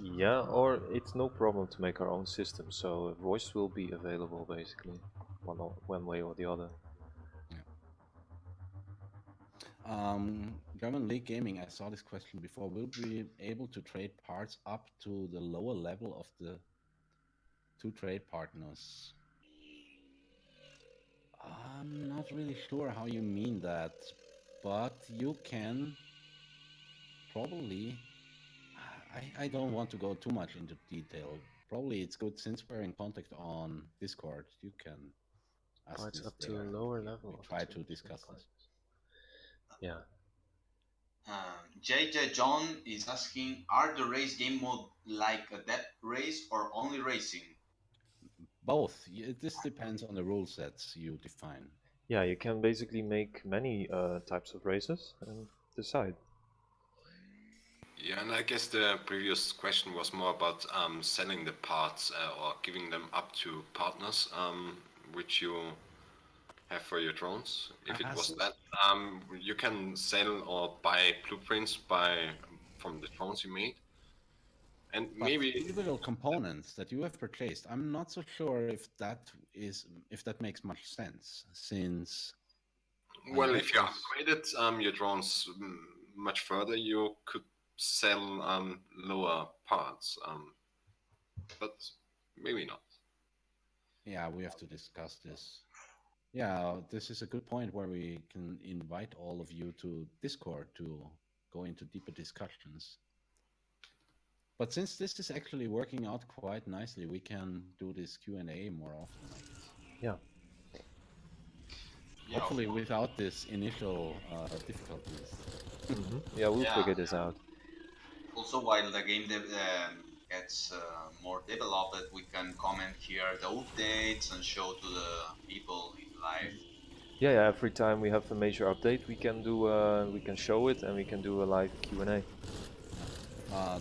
yeah, or it's no problem to make our own system, so voice will be available basically, one way or the other. Yeah. German League Gaming, I saw this question before. Will we be able to trade parts up to the lower level of the two trade partners? I'm not really sure how you mean that, but you can probably. I don't want to go too much into detail. Probably it's good since we're in contact on Discord. You can ask Parts this up to there. lower We level of try to two discuss this. partners. Yeah. JJ John is asking, are the race game mode like a death race or only racing? Both. This depends on the rule sets you define. Yeah, you can basically make many types of races and decide. Yeah, and I guess the previous question was more about selling the parts or giving them up to partners, which you have for your drones. If it was that, you can sell or buy blueprints from the drones you made, and But maybe individual components that you have purchased, I'm not so sure if that makes much sense, since well, unless if you there's upgraded your drones much further, you could sell lower parts, but maybe not. yeah, we have to discuss this. Yeah, this is a good point where we can invite all of you to Discord to go into deeper discussions. But since this is actually working out quite nicely, we can do this Q&A more often, I guess. Yeah. Hopefully without this initial difficulties. Yeah, we'll Yeah. figure this out. Also, while the game gets more developed, we can comment here the updates and show to the people in live. Yeah, every time we have a major update, we can show it and we can do a live Q&A.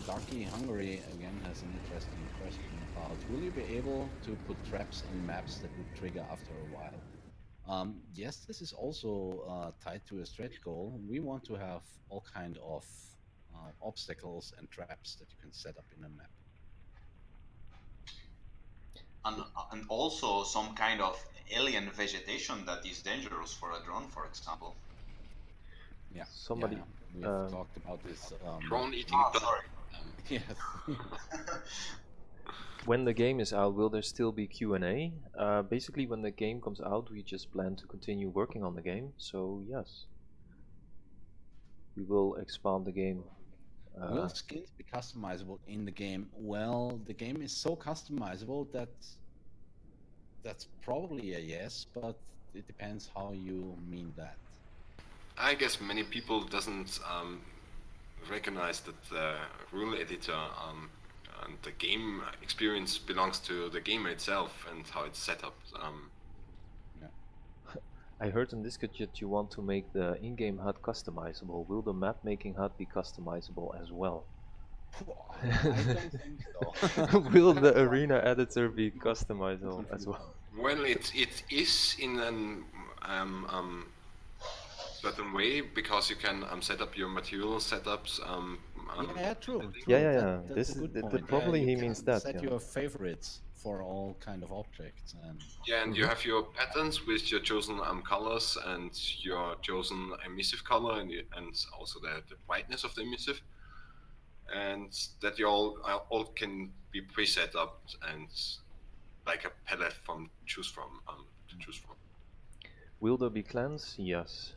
Darky Hungary again has an interesting question about, will you be able to put traps in maps that would trigger after a while? Yes, this is also tied to a stretch goal. We want to have all kind of obstacles and traps that you can set up in a map. And also some kind of alien vegetation that is dangerous for a drone, for example. Yeah, Somebody, we have talked about this. Drone eating blood. Sorry. Yes. when the game is out, will there still be Q&A? Basically, when the game comes out, we just plan to continue working on the game. So yes, we will expand the game. Will skins be customizable in the game? Well, the game is so customizable that that's probably a yes, but it depends how you mean that. I guess many people doesn't recognize that the rule editor and the game experience belongs to the game itself and how it's set up. I heard in Discord that you want to make the in-game HUD customizable. Will the map-making HUD be customizable as well? I don't think so. Will the arena editor be customizable as well? Well, it is in an certain way because you can set up your material setups. Yeah, true. Yeah. That's This a is good the point. probably You he can means that. set Yeah. your favorites for all kind of objects, and Yeah, and you have your patterns with your chosen colors and your chosen emissive color and also the brightness of the emissive, and that you all can be preset up and like a palette from choose from to choose from. Will there be clans? Yes.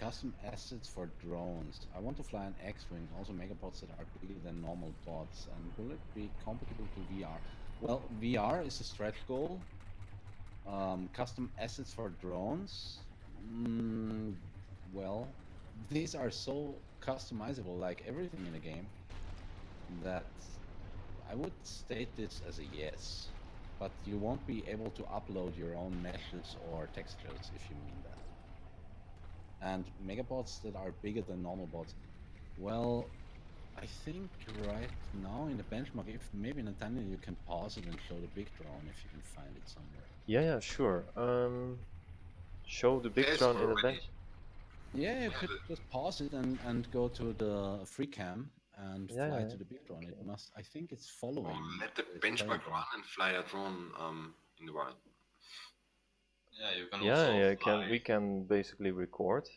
custom assets for drones. I want to fly an X-wing, also megapods that are bigger than normal pods. And will it be compatible to VR? Well, VR is a stretch goal. Custom assets for drones. Well, these are so customizable, like everything in a game, that I would state this as a yes. But you won't be able to upload your own meshes or textures if you mean that. And megabots that are bigger than normal bots. Well, I think right now in the benchmark, if maybe Nathaniel, you can pause it and show the big drone if you can find it somewhere. Yeah, sure. Show the big Yes, drone in the already. bench. Yeah, you could just pause it and go to the free cam and fly to the big drone. It must, I think it's following. Or let the this benchmark current run and fly a drone in the wild. Yeah, you can Yeah, also yeah. fly. We can basically record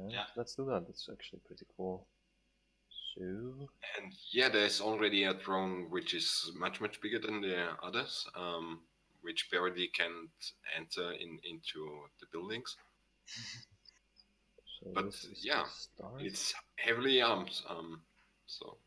Yeah. Let's do that. It's actually pretty cool. So, And yeah, there's already a drone which is much bigger than the others, which barely can enter into the buildings. But this is yeah, the start. it's heavily armed. So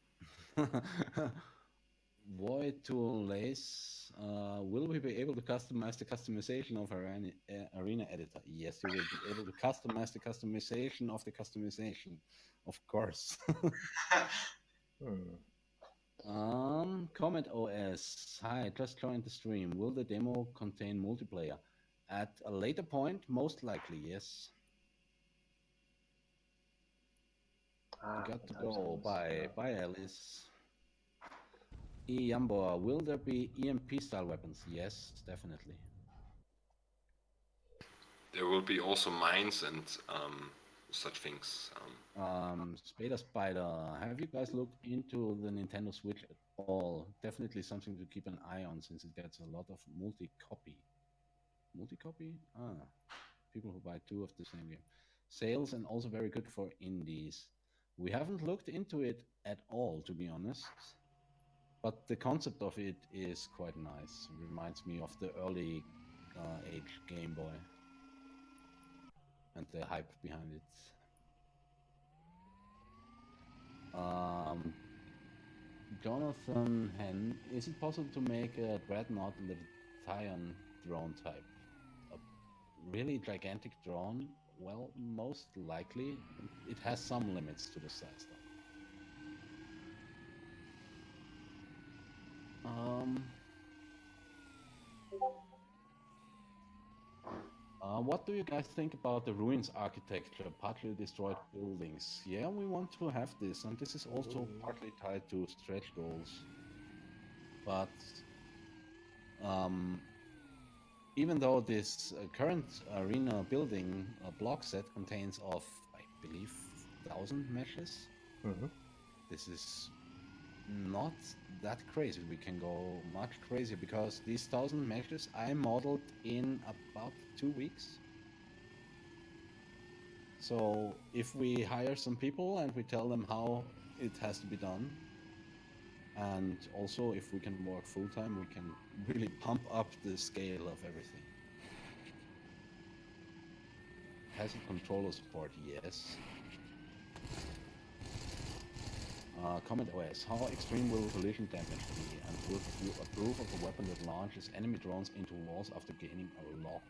Void to Lace, will we be able to customize the customization of Arena Editor? Yes, you will be able to customize the customization of the customization, of course. Comet OS. Hi, just joined the stream. Will the demo contain multiplayer? At a later point, most likely, yes. Got to go. Bye. Bye, Alice. Yambo, will there be EMP style weapons? Yes, definitely. there will be also mines and such things. Spader Spider, have you guys looked into the Nintendo Switch at all? Definitely something to keep an eye on since it gets a lot of multi-copy. Multi-copy? People who buy two of the same game. Sales and also very good for indies. We haven't looked into it at all, to be honest. But the concept of it is quite nice. It reminds me of the early age Game Boy and the hype behind it. Jonathan Hen, is it possible to make a Dreadnought in the D.R.O.N.E drone type? A really gigantic drone? Well, most likely. It has some limits to the size, though. What do you guys think about the ruins architecture, partly destroyed buildings? Yeah, we want to have this, and this is also partly tied to stretch goals. But even though this current arena building block set contains of, I believe, 1,000 meshes, this is not that crazy. We can go much crazier because these 1,000 meshes I modeled in about 2 weeks. So if we hire some people and we tell them how it has to be done, and also if we can work full time, we can really pump up the scale of everything. Has it controller support? Yes. Comment OS. How extreme will collision damage be? And would you approve of a weapon that launches enemy drones into walls after gaining a lock?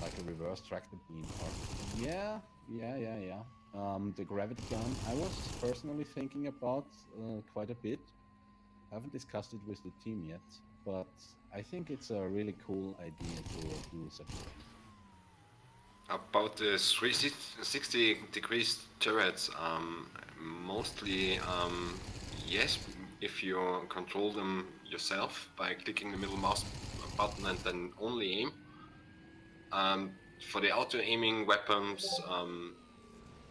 Like a reverse tractor beam? Or... Yeah. The gravity gun, I was personally thinking about quite a bit. Haven't discussed it with the team yet, but I think it's a really cool idea to do such a thing. About the 360 degrees turrets, mostly yes, if you control them yourself by clicking the middle mouse button and then only aim. For the auto-aiming weapons,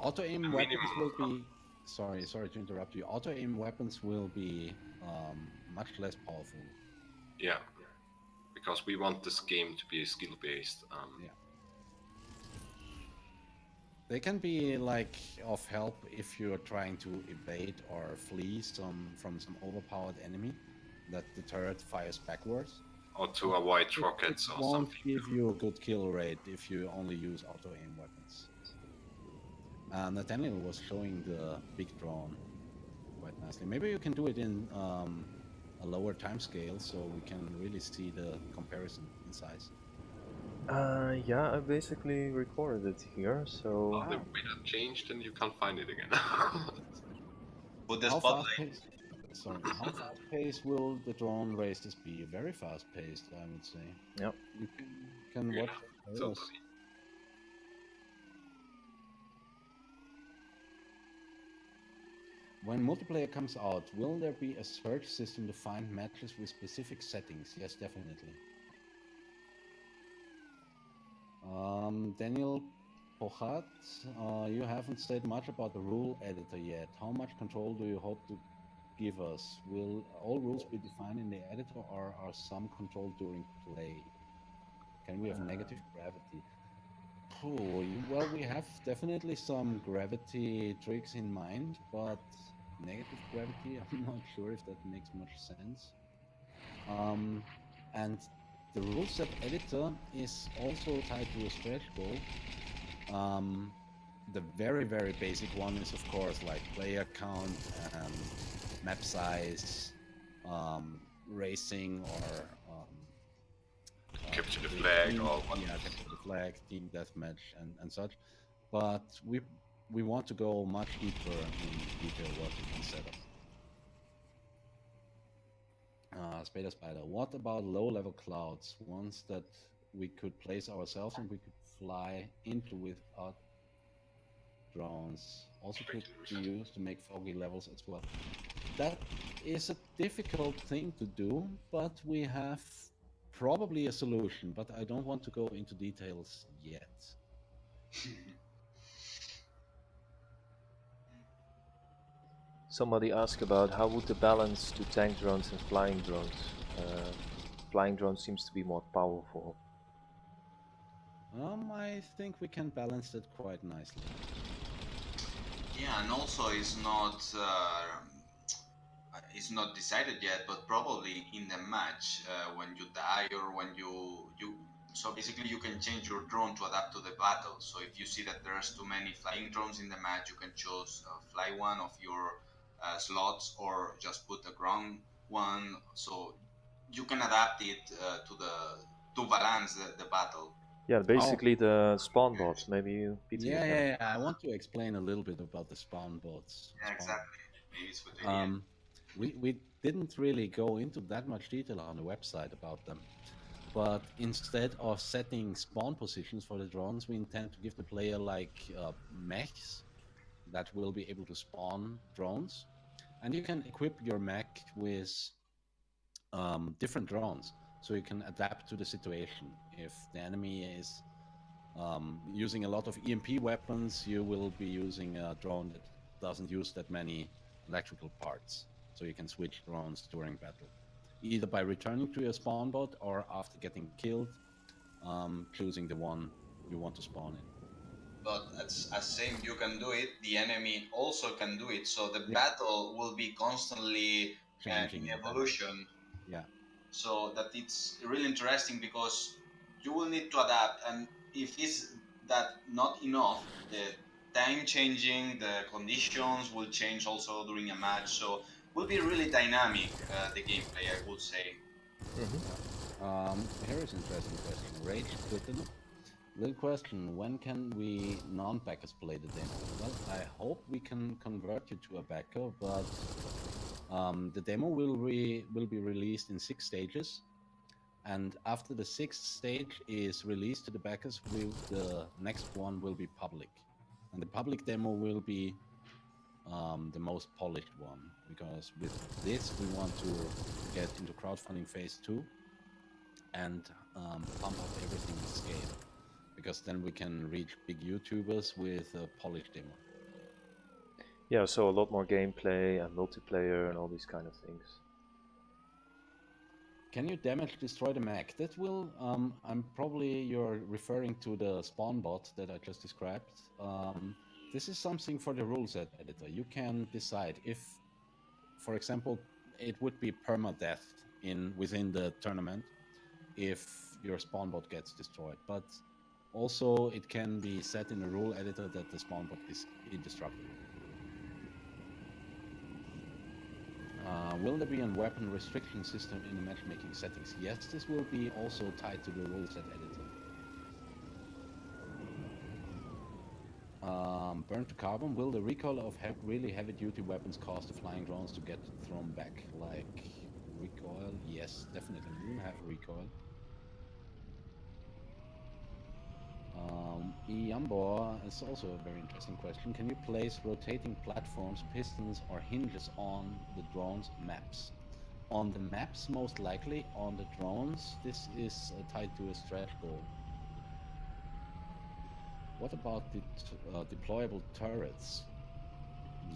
auto-aim weapons will be... Sorry to interrupt you. Auto-aim weapons will be much less powerful. Yeah, because we want this game to be skill-based. Yeah. They can be like of help if you're trying to evade or flee from some overpowered enemy that the turret fires backwards. Or to avoid rockets or something. It won't give you a good kill rate if you only use auto-aim weapons. Nathaniel was showing the big drone quite nicely. Maybe you can do it in a lower time scale so we can really see the comparison in size. Yeah, I basically recorded it here, so... The weather changed and you can't find it again. Put the How spotlight. how fast paced will the drone races be? Very fast paced, I would say. Yep. You can watch those. Totally. When multiplayer comes out, will there be a search system to find matches with specific settings? Yes, definitely. Daniel Pochat, you haven't said much about the rule editor yet. How much control do you hope to give us? Will all rules be defined in the editor or are some controlled during play? Can we have negative gravity? Well, we have definitely some gravity tricks in mind, but negative gravity, I'm not sure if that makes much sense. Um, and the rule set editor is also tied to a stretch goal. Um, the very basic one is, of course, like player count and map size, racing or Capture the flag or what? yeah, capture the flag, team deathmatch, and such. But we want to go much deeper in detail what we can set up. Spider. What about low-level clouds? Ones that we could place ourselves and we could fly into without drones. Also could be used to make foggy levels as well. That is a difficult thing to do, but we have probably a solution, but I don't want to go into details yet. Somebody asked about how would the balance to tank drones and flying drones. Flying drones seems to be more powerful. I think we can balance that quite nicely. Yeah, and also it's not decided yet, but probably in the match when you die or when you so basically you can change your drone to adapt to the battle. So if you see that there's too many flying drones in the match, you can choose fly one of your slots or just put a ground one. So you can adapt it to balance the battle. Yeah, Oh, basically the spawn bot. Maybe Peter, you can. yeah. I want to explain a little bit about the spawn bots. Yeah, exactly. Maybe it's a good idea. Um, we didn't really go into that much detail on the website about them. But instead of setting spawn positions for the drones, we intend to give the player like mechs that will be able to spawn drones. And you can equip your mech with different drones so you can adapt to the situation. If the enemy is using a lot of EMP weapons, you will be using a drone that doesn't use that many electrical parts. So you can switch drones during battle, either by returning to your spawn bot or after getting killed, choosing the one you want to spawn in. But as same you can do it, the enemy also can do it. So the Yeah, battle will be constantly in changing them. evolution. Yeah, So that it's really interesting because you will need to adapt. And if it's that not enough, the time changing, the conditions will change also during a match. So will be really dynamic the gameplay, I would say. Hmm. yeah. Here is an interesting question. Rage Quitten. Little question, when can we non-backers play the demo? Well, I hope we can convert you to a backer, but the demo will be released in 6 stages, and after the sixth stage is released to the backers, the next one will be public, and the public demo will be the most polished one, because with this we want to get into crowdfunding phase 2 and pump up everything in scale, because then we can reach big YouTubers with a polished demo. Yeah, so a lot more gameplay and multiplayer and all these kind of things. Can you damage destroy the mech? That will, I'm probably you're referring to the spawn bot that I just described. This is something for the rule set editor. You can decide if, for example, it would be permadeath within the tournament if your spawn bot gets destroyed. But also it can be set in a rule editor that the spawn bot is indestructible. Will there be a weapon restriction system in the matchmaking settings? Yes, this will be also tied to the rule set editor. Burn to carbon. Will the recoil of really heavy duty weapons cause the flying drones to get thrown back? Like recoil? Yes, definitely. We will have recoil. Iambor is also a very interesting question. Can you place rotating platforms, pistons, or hinges on the drone's maps? On the maps, most likely. On the drones, this is tied to a stretch goal. What about the deployable turrets?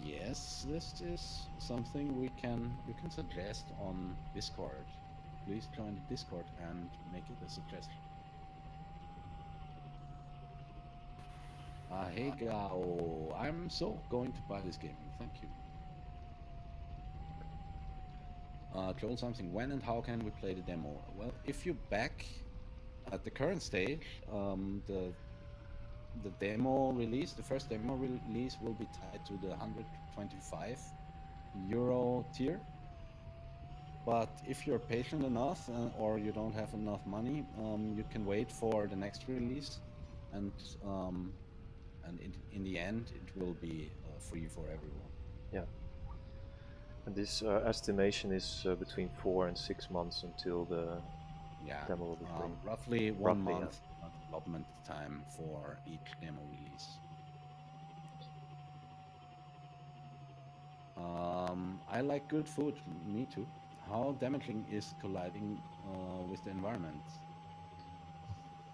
Yes, this is something you can suggest on Discord. Please join the Discord and make it a suggestion. Hey Gao, I'm so going to buy this game. Thank you. Joel something. When and how can we play the demo? Well, if you're back at the current stage, the demo release, the first demo release, will be tied to the 125 euro tier. But if you're patient enough or you don't have enough money, you can wait for the next release, and in the end, it will be free for everyone. Yeah. And this estimation is between 4 and 6 months until the Yeah, demo will be free. roughly one Roughly, month development time for each demo release. I like good food. Me too. How damaging is colliding with the environment?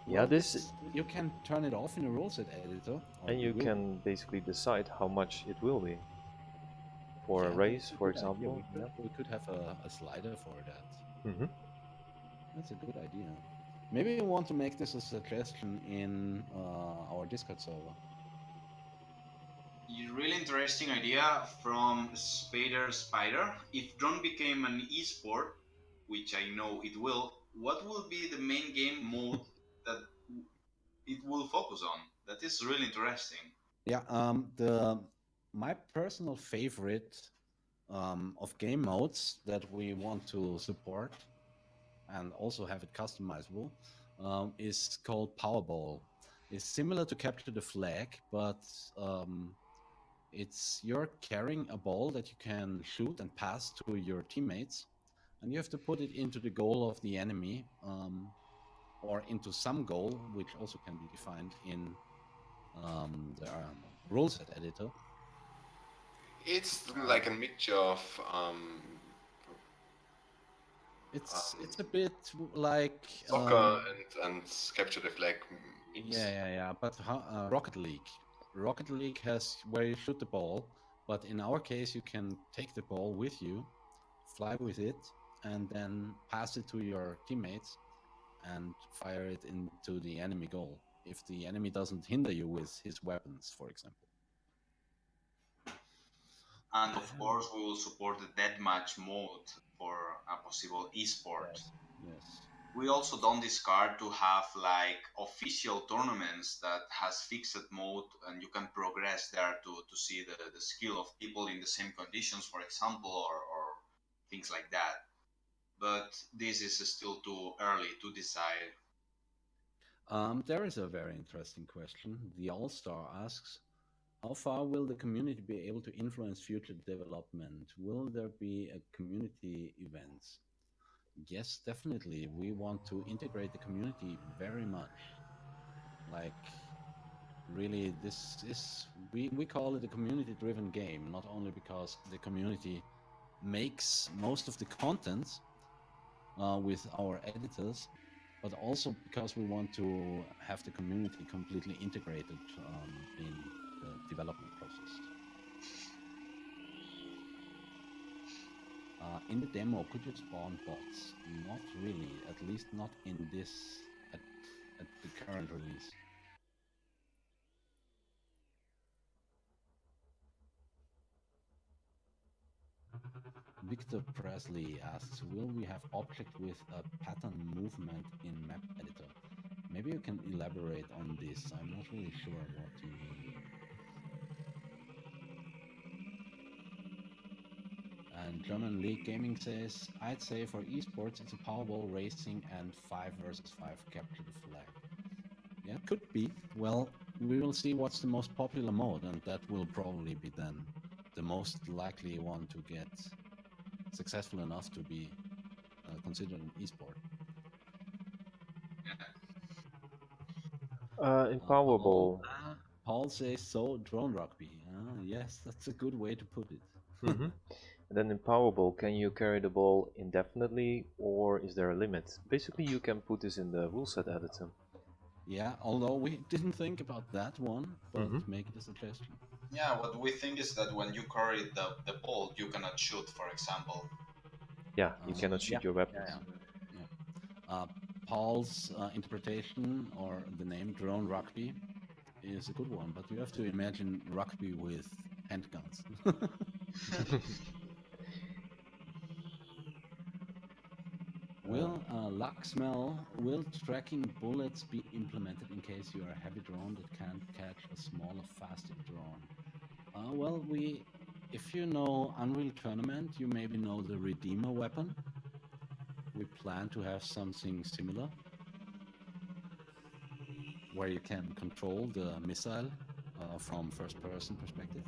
Yeah, Well, you can turn it off in the rule set editor, or and you will. can basically decide how much it will be. For a Yeah, race, that's a for good idea. example. We could have a slider for that. Hmm. That's a good idea. Maybe you want to make this a suggestion in our Discord server. Really interesting idea from Spader Spider. If drone became an esport, which I know it will, what will be the main game mode that it will focus on? That is really interesting. Yeah, my personal favorite of game modes that we want to support and also have it customizable is called Powerball. It's similar to Capture the Flag, but it's you're carrying a ball that you can shoot and pass to your teammates, and you have to put it into the goal of the enemy, or into some goal, which also can be defined in the rule set editor. It's like a mixture of It's a bit like soccer and capture the flag mix. yeah. But Rocket League. Rocket League has where you shoot the ball, but in our case, you can take the ball with you, fly with it, and then pass it to your teammates and fire it into the enemy goal. If the enemy doesn't hinder you with his weapons, for example. And of course, we will support the deathmatch mode for a possible esport. Yes. We also don't discard to have like official tournaments that has fixed mode, and you can progress there to see the skill of people in the same conditions, for example, or things like that. But this is still too early to decide. There is a very interesting question. The All Star asks, how far will the community be able to influence future development? Will there be a community events? Yes, definitely. We want to integrate the community very much. Like, really, this is, we call it a community driven game, not only because the community makes most of the content with our editors, but also because we want to have the community completely integrated in the development process. In the demo, could you spawn bots? Not really, at least not in this, at the current release. Victor Presley asks, will we have object with a pattern movement in map editor? Maybe you can elaborate on this. I'm not really sure what you mean. And German League Gaming says, I'd say for esports, it's a Powerball racing and 5 versus 5 capture the flag. Yeah, could be. Well, we will see what's the most popular mode, and that will probably be then the most likely one to get successful enough to be considered an esport. In Powerball. Paul says so, drone rugby. Yes, that's a good way to put it. And then in Powerball, can you carry the ball indefinitely, or is there a limit? Basically, you can put this in the rule set editor. Yeah, although we didn't think about that one, but make it a suggestion. Yeah, what we think is that when you carry the ball, you cannot shoot, for example. Yeah, you cannot shoot your weapons. Paul's interpretation or the name drone rugby is a good one, but you have to imagine rugby with handguns. Will Luxmel, will tracking bullets be implemented in case you are a heavy drone that can't catch a smaller, faster drone? Well, if you know Unreal Tournament, you maybe know the Redeemer weapon. We plan to have something similar, where you can control the missile from first-person perspective.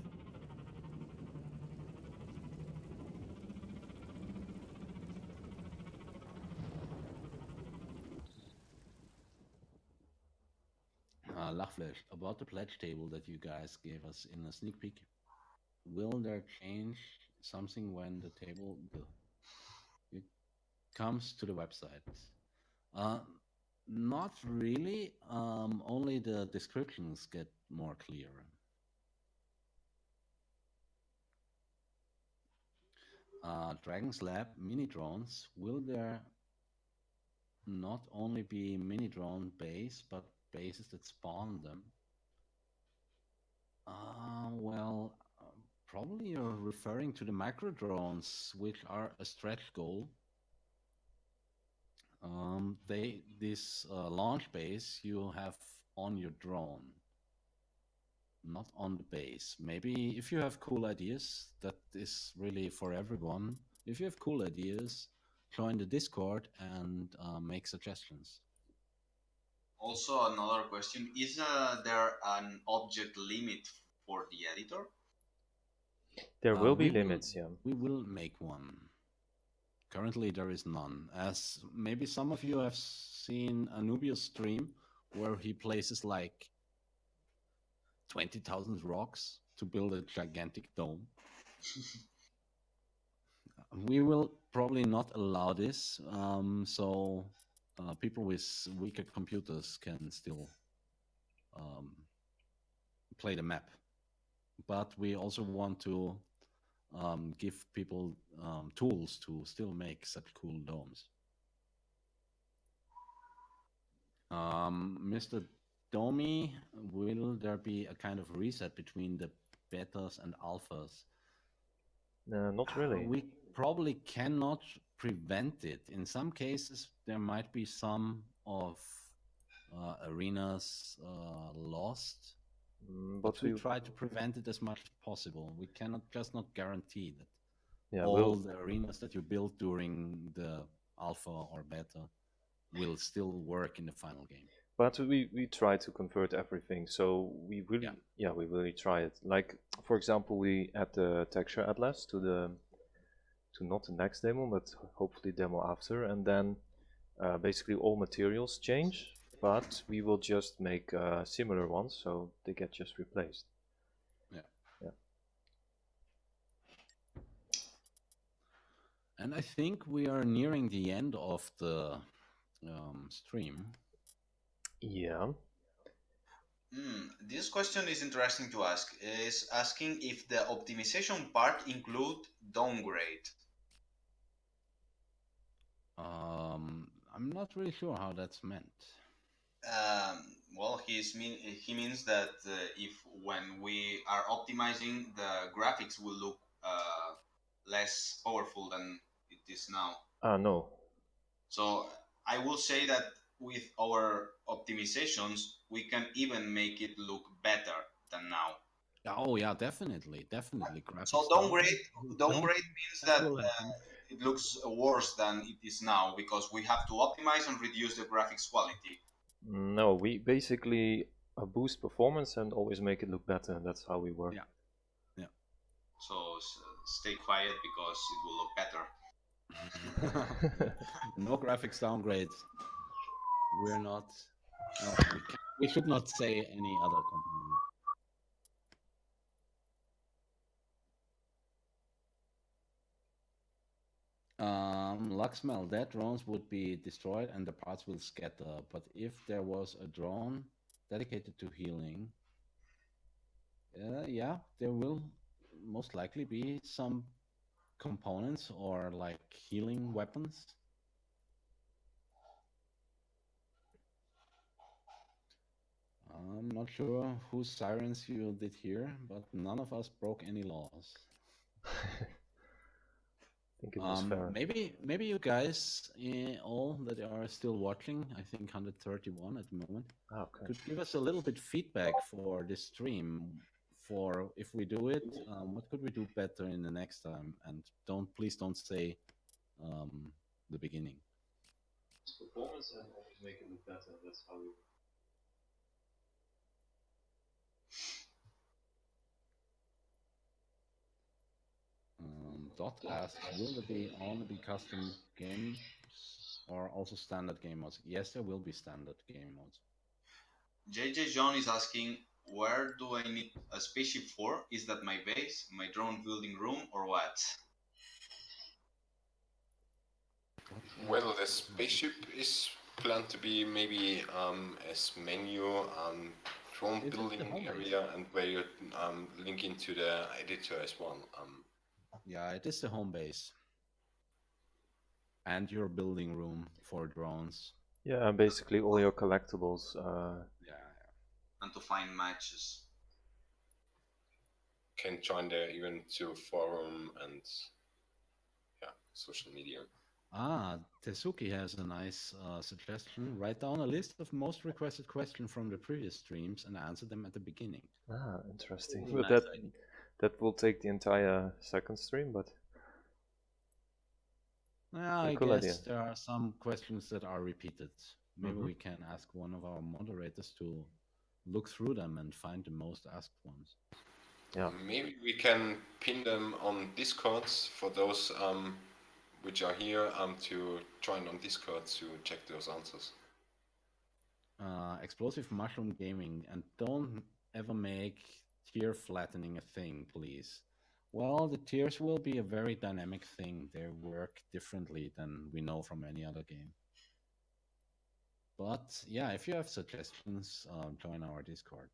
Lachflesh, about the pledge table that you guys gave us in a sneak peek, will there change something when the table it comes to the website? Uh, Not really. Only the descriptions get more clear. Dragon's Lab mini drones, will there not only be mini drone base, but bases that spawn them? Well, probably you're referring to the micro drones, which are a stretch goal. This launch base you have on your drone, not on the base. Maybe if you have cool ideas, that is really for everyone. If you have cool ideas, join the Discord and make suggestions. Also, another question: is there an object limit for the editor? There will be limits, yeah. We will make one. Currently, there is none. As maybe some of you have seen Anubius stream, where he places like 20,000 rocks to build a gigantic dome. We will probably not allow this, so people with weaker computers can still play the map. But we also want to give people tools to still make such cool domes. Mr. Domi, will there be a kind of reset between the betas and alphas? Not really. We probably cannot prevent it. In some cases, there might be some of arenas lost, but we try to prevent it as much as possible. We cannot just not guarantee that all the arenas that you build during the alpha or beta will still work in the final game. But we try to convert everything, so we really try it. Like, for example, we add the texture atlas to not the next demo, but hopefully demo after, and then basically all materials change, but we will just make similar ones, so they get just replaced. Yeah. And I think we are nearing the end of the stream. Yeah. This question is interesting to ask. Is asking if the optimization part include downgrade. I'm not really sure how that's meant. Well, he means that if when we are optimizing, the graphics will look less powerful than it is now. No. So I will say that with our optimizations, we can even make it look better than now. Oh yeah, definitely. Graphics so downgrade means that it looks worse than it is now because we have to optimize and reduce the graphics quality. No, we basically boost performance and always make it look better, and that's how we work. Yeah. So stay quiet because it will look better. No graphics downgrades. We're not. No, we should not say any other company. Luxmel, that drones would be destroyed and the parts will scatter. But if there was a drone dedicated to healing, yeah, there will most likely be some components or like healing weapons. I'm not sure whose sirens you did hear, but none of us broke any laws. I think it was fair. Maybe you guys, all that are still watching, I think 131 at the moment, Okay. could give us a little bit feedback for this stream. For if we do it, what could we do better in the next time? And please don't say the beginning. Performance and always make it look better. That's how we. Dot asks, will there only be custom games or also standard game modes? Yes, there will be standard game modes. JJ John is asking, where do I need a spaceship for? Is that my base, my drone building room, or what? Well, the spaceship is planned to be maybe as menu, drone building area, and where you link into the editor as well. Yeah, it is the home base. And your building room for drones. Yeah, and basically all your collectibles. Yeah. And to find matches. Can join there even to forum and social media. Tesuki has a nice suggestion. Write down a list of most requested questions from the previous streams and answer them at the beginning. Interesting. Really But nice that will take the entire second stream, but I cool guess idea. there are some questions that are repeated. Maybe we can ask one of our moderators to look through them and find the most asked ones. Yeah. Maybe we can pin them on Discords for those which are here to join on Discord to check those answers. Explosive Mushroom Gaming, and don't ever make tier flattening a thing, please. Well, the tiers will be a very dynamic thing. They work differently than we know from any other game. But yeah, if you have suggestions, join our Discord.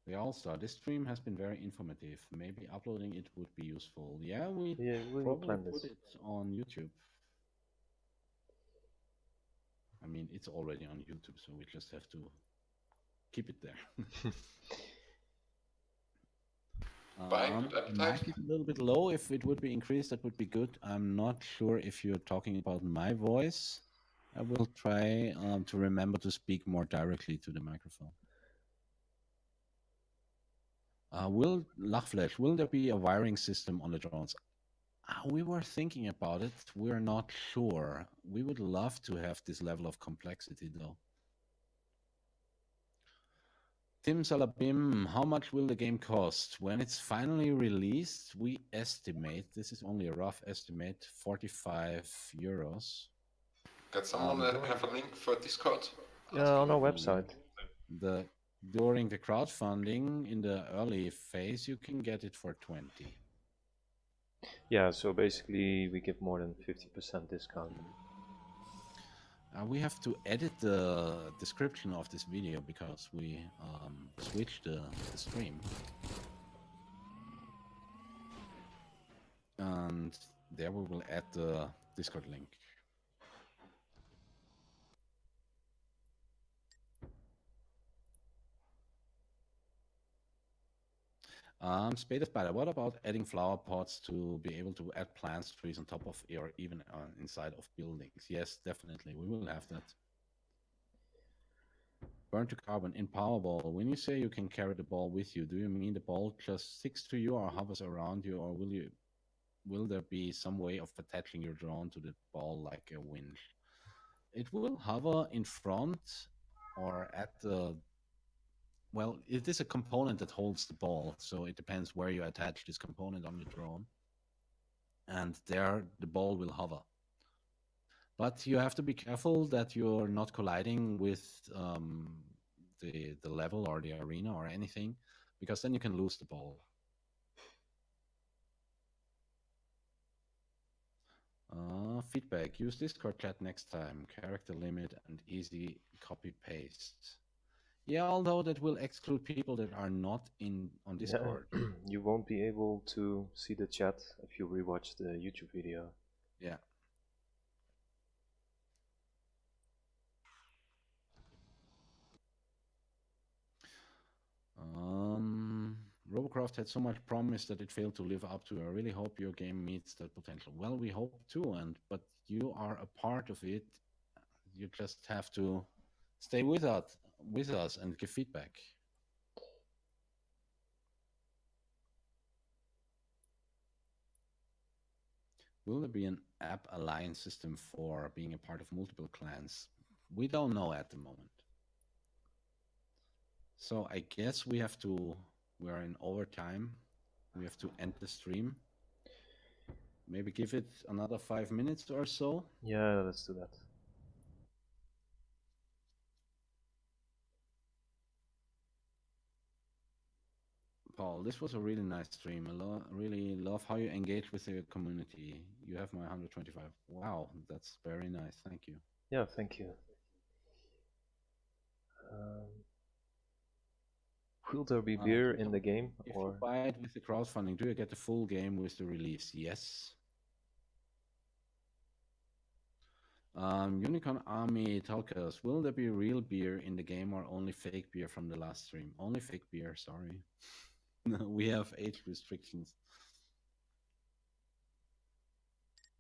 The All-Star, this stream has been very informative. Maybe uploading it would be useful. Yeah, we will probably plan put this. it on YouTube. I mean, it's already on YouTube, so we just have to keep it there. Mic is a little bit low. If it would be increased, that would be good. I'm not sure if you're talking about my voice. I will try to remember to speak more directly to the microphone. Will there be a wiring system on the drones? We were thinking about it. We're not sure. We would love to have this level of complexity, though. Tim Salabim, how much will the game cost? When it's finally released, we estimate, this is only a rough estimate, 45 euros. Got someone have a link for Discord? Yeah, on our website. During the crowdfunding, in the early phase, you can get it for 20. Yeah, so basically we give more than 50% discount. We have to edit the description of this video because we switched the stream. And there we will add the Discord link. Spade of Spider, what about adding flower pots to be able to add plants, trees on top of or even inside of buildings? Yes, definitely. We will have that. Burn to carbon in Powerball. When you say you can carry the ball with you, do you mean the ball just sticks to you or hovers around you, or will there be some way of attaching your drone to the ball like a winch? It will hover in front or at the... Well, it is a component that holds the ball, so it depends where you attach this component on your drone. And there the ball will hover. But you have to be careful that you're not colliding with the level or the arena or anything, because then you can lose the ball. Feedback. Use Discord chat next time. Character limit and easy copy paste. Yeah, although that will exclude people that are not on Discord. Yeah, you won't be able to see the chat if you rewatch the YouTube video. Yeah. Robocraft had so much promise that it failed to live up to. I really hope your game meets that potential. Well, we hope too, but you are a part of it. You just have to stay with us and give feedback. Will there be an app alliance system for being a part of multiple clans? We don't know at the moment. So I guess we are in overtime. We have to end the stream. Maybe give it another 5 minutes or so. Yeah, let's do that. Paul, this was a really nice stream. I really love how you engage with the community. You have my 125. Wow, that's very nice. Thank you. Yeah, thank you. Um, will there be beer in the game? If Or you buy it with the crowdfunding, do you get the full game with the release? Yes. Unicorn Army Talkers, will there be real beer in the game or only fake beer from the last stream? Only fake beer, sorry. We have age restrictions.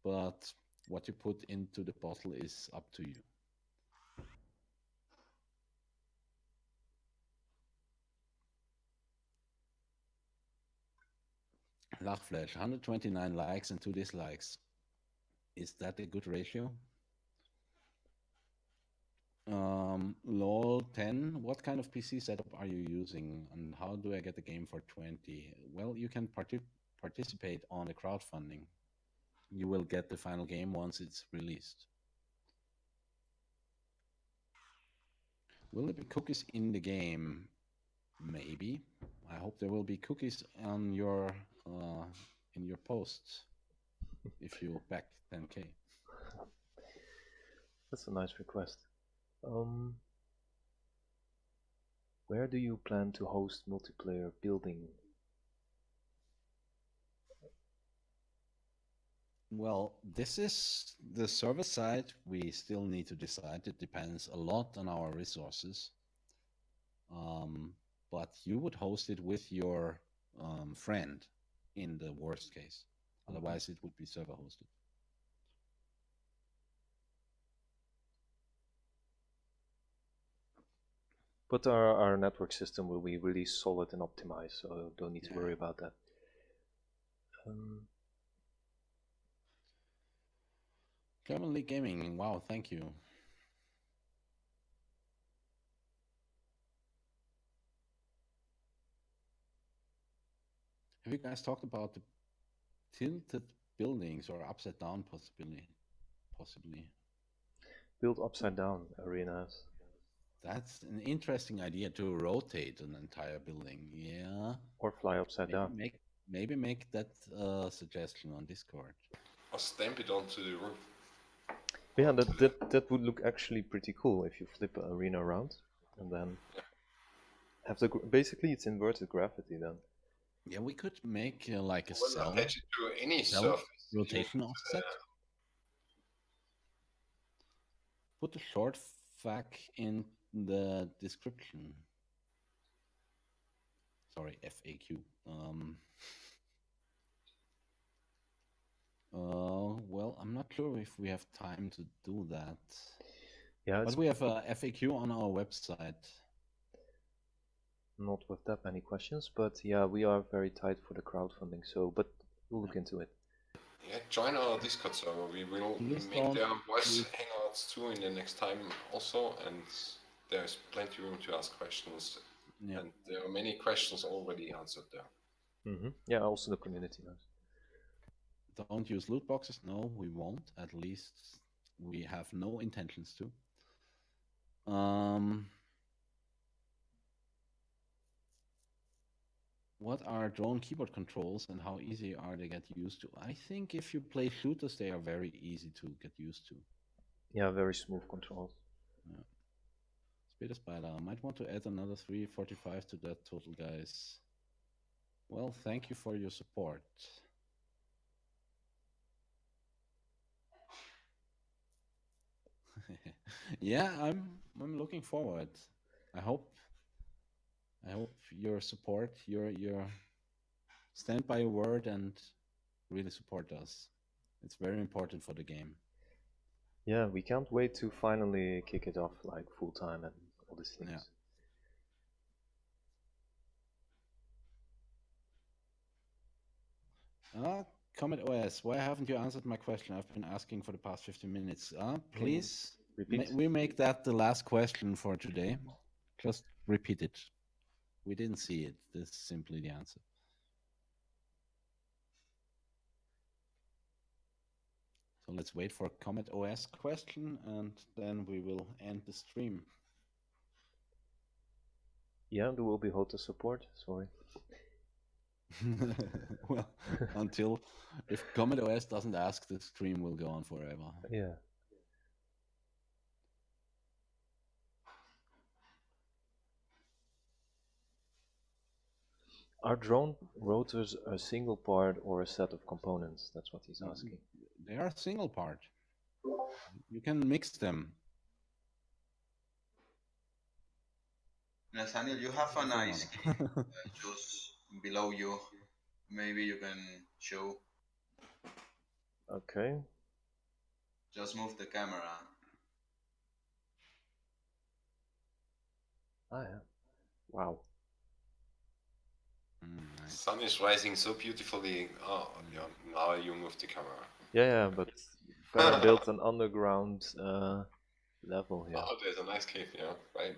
But what you put into the bottle is up to you. Lachflash, 129 likes and 2 dislikes. Is that a good ratio? LOL 10, what kind of PC setup are you using and how do I get the game for 20? Well, you can participate on the crowdfunding. You will get the final game once it's released. Will there be cookies in the game? Maybe. I hope there will be cookies on your in your posts if you back 10k. that's a nice request. Where do you plan to host multiplayer building? Well, this is the server side. We still need to decide. It depends a lot on our resources. But you would host it with your friend in the worst case. Otherwise, it would be server hosted. But our network system will be really solid and optimized, so don't need to worry about that. German League Gaming, wow, thank you. Have you guys talked about the tilted buildings or upside down possibly? Build upside down arenas. That's an interesting idea to rotate an entire building. Yeah. Or fly upside down. Maybe make that suggestion on Discord. Or stamp it onto the roof. Yeah, that would look actually pretty cool if you flip an arena around and then have basically it's inverted gravity then. Yeah, we could make like a cell. Attach it to any cell surface. rotation offset. Put a short fact in the description. Sorry, FAQ. Well, I'm not sure if we have time to do that. Yeah, but we have a FAQ on our website. Not with that many questions, but yeah, we are very tight for the crowdfunding. So, but we'll look into it. Yeah, join our Discord server. We will make their voice hangouts too in the next time also, and there's plenty room to ask questions. Yeah. And there are many questions already answered there. Yeah, also the community knows. Don't use loot boxes. No, we won't. At least we have no intentions to. What are drone keyboard controls and how easy are they to get used to? I think if you play shooters, they are very easy to get used to. Yeah, very smooth controls. Yeah. Spider Spider, might want to add another 345 to that total, guys. Well, thank you for your support. Yeah, I'm looking forward. I hope I hope your support, your stand by your word and really support us. It's very important for the game. Yeah, we can't wait to finally kick it off like full time and all these things. Yeah. Comet OS, why haven't you answered my question? I've been asking for the past 15 minutes. Please, repeat? we make that the last question for today. Just repeat it. We didn't see it. This is simply the answer. So let's wait for Comet OS question, and then we will end the stream. Yeah, there will be hotel support. Sorry. Well, until if Comet OS doesn't ask, the stream will go on forever. Yeah. Are drone rotors a single part or a set of components? That's what he's asking. They are a single part. You can mix them. Nathaniel, you have a nice cave just below you. Maybe you can show. Okay. Just move the camera. Ah, yeah. Wow. The sun is rising so beautifully. Oh, yeah. Now you move the camera. Yeah, but gotta build an underground level here. Oh, there's a nice cave, yeah, right.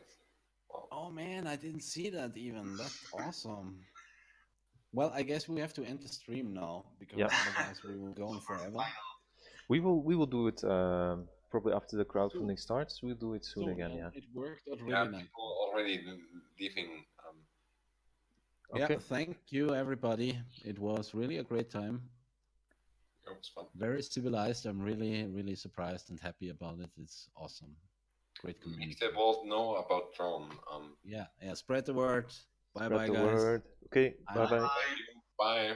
Wow. Oh man, I didn't see that even. That's awesome. Well, I guess we have to end the stream now because otherwise we will go on forever. We will do it probably after the crowdfunding starts. We'll do it soon again. Yeah. It worked out really Yeah, nice. people already leaving. Okay. Yeah, thank you everybody. It was really a great time. It was fun. Very civilized. I'm really surprised and happy about it. It's awesome. Great community. Make the world know about D.R.O.N.E. Yeah. Spread the word. Bye Spread bye, the guys. word. Okay. Bye bye. Bye.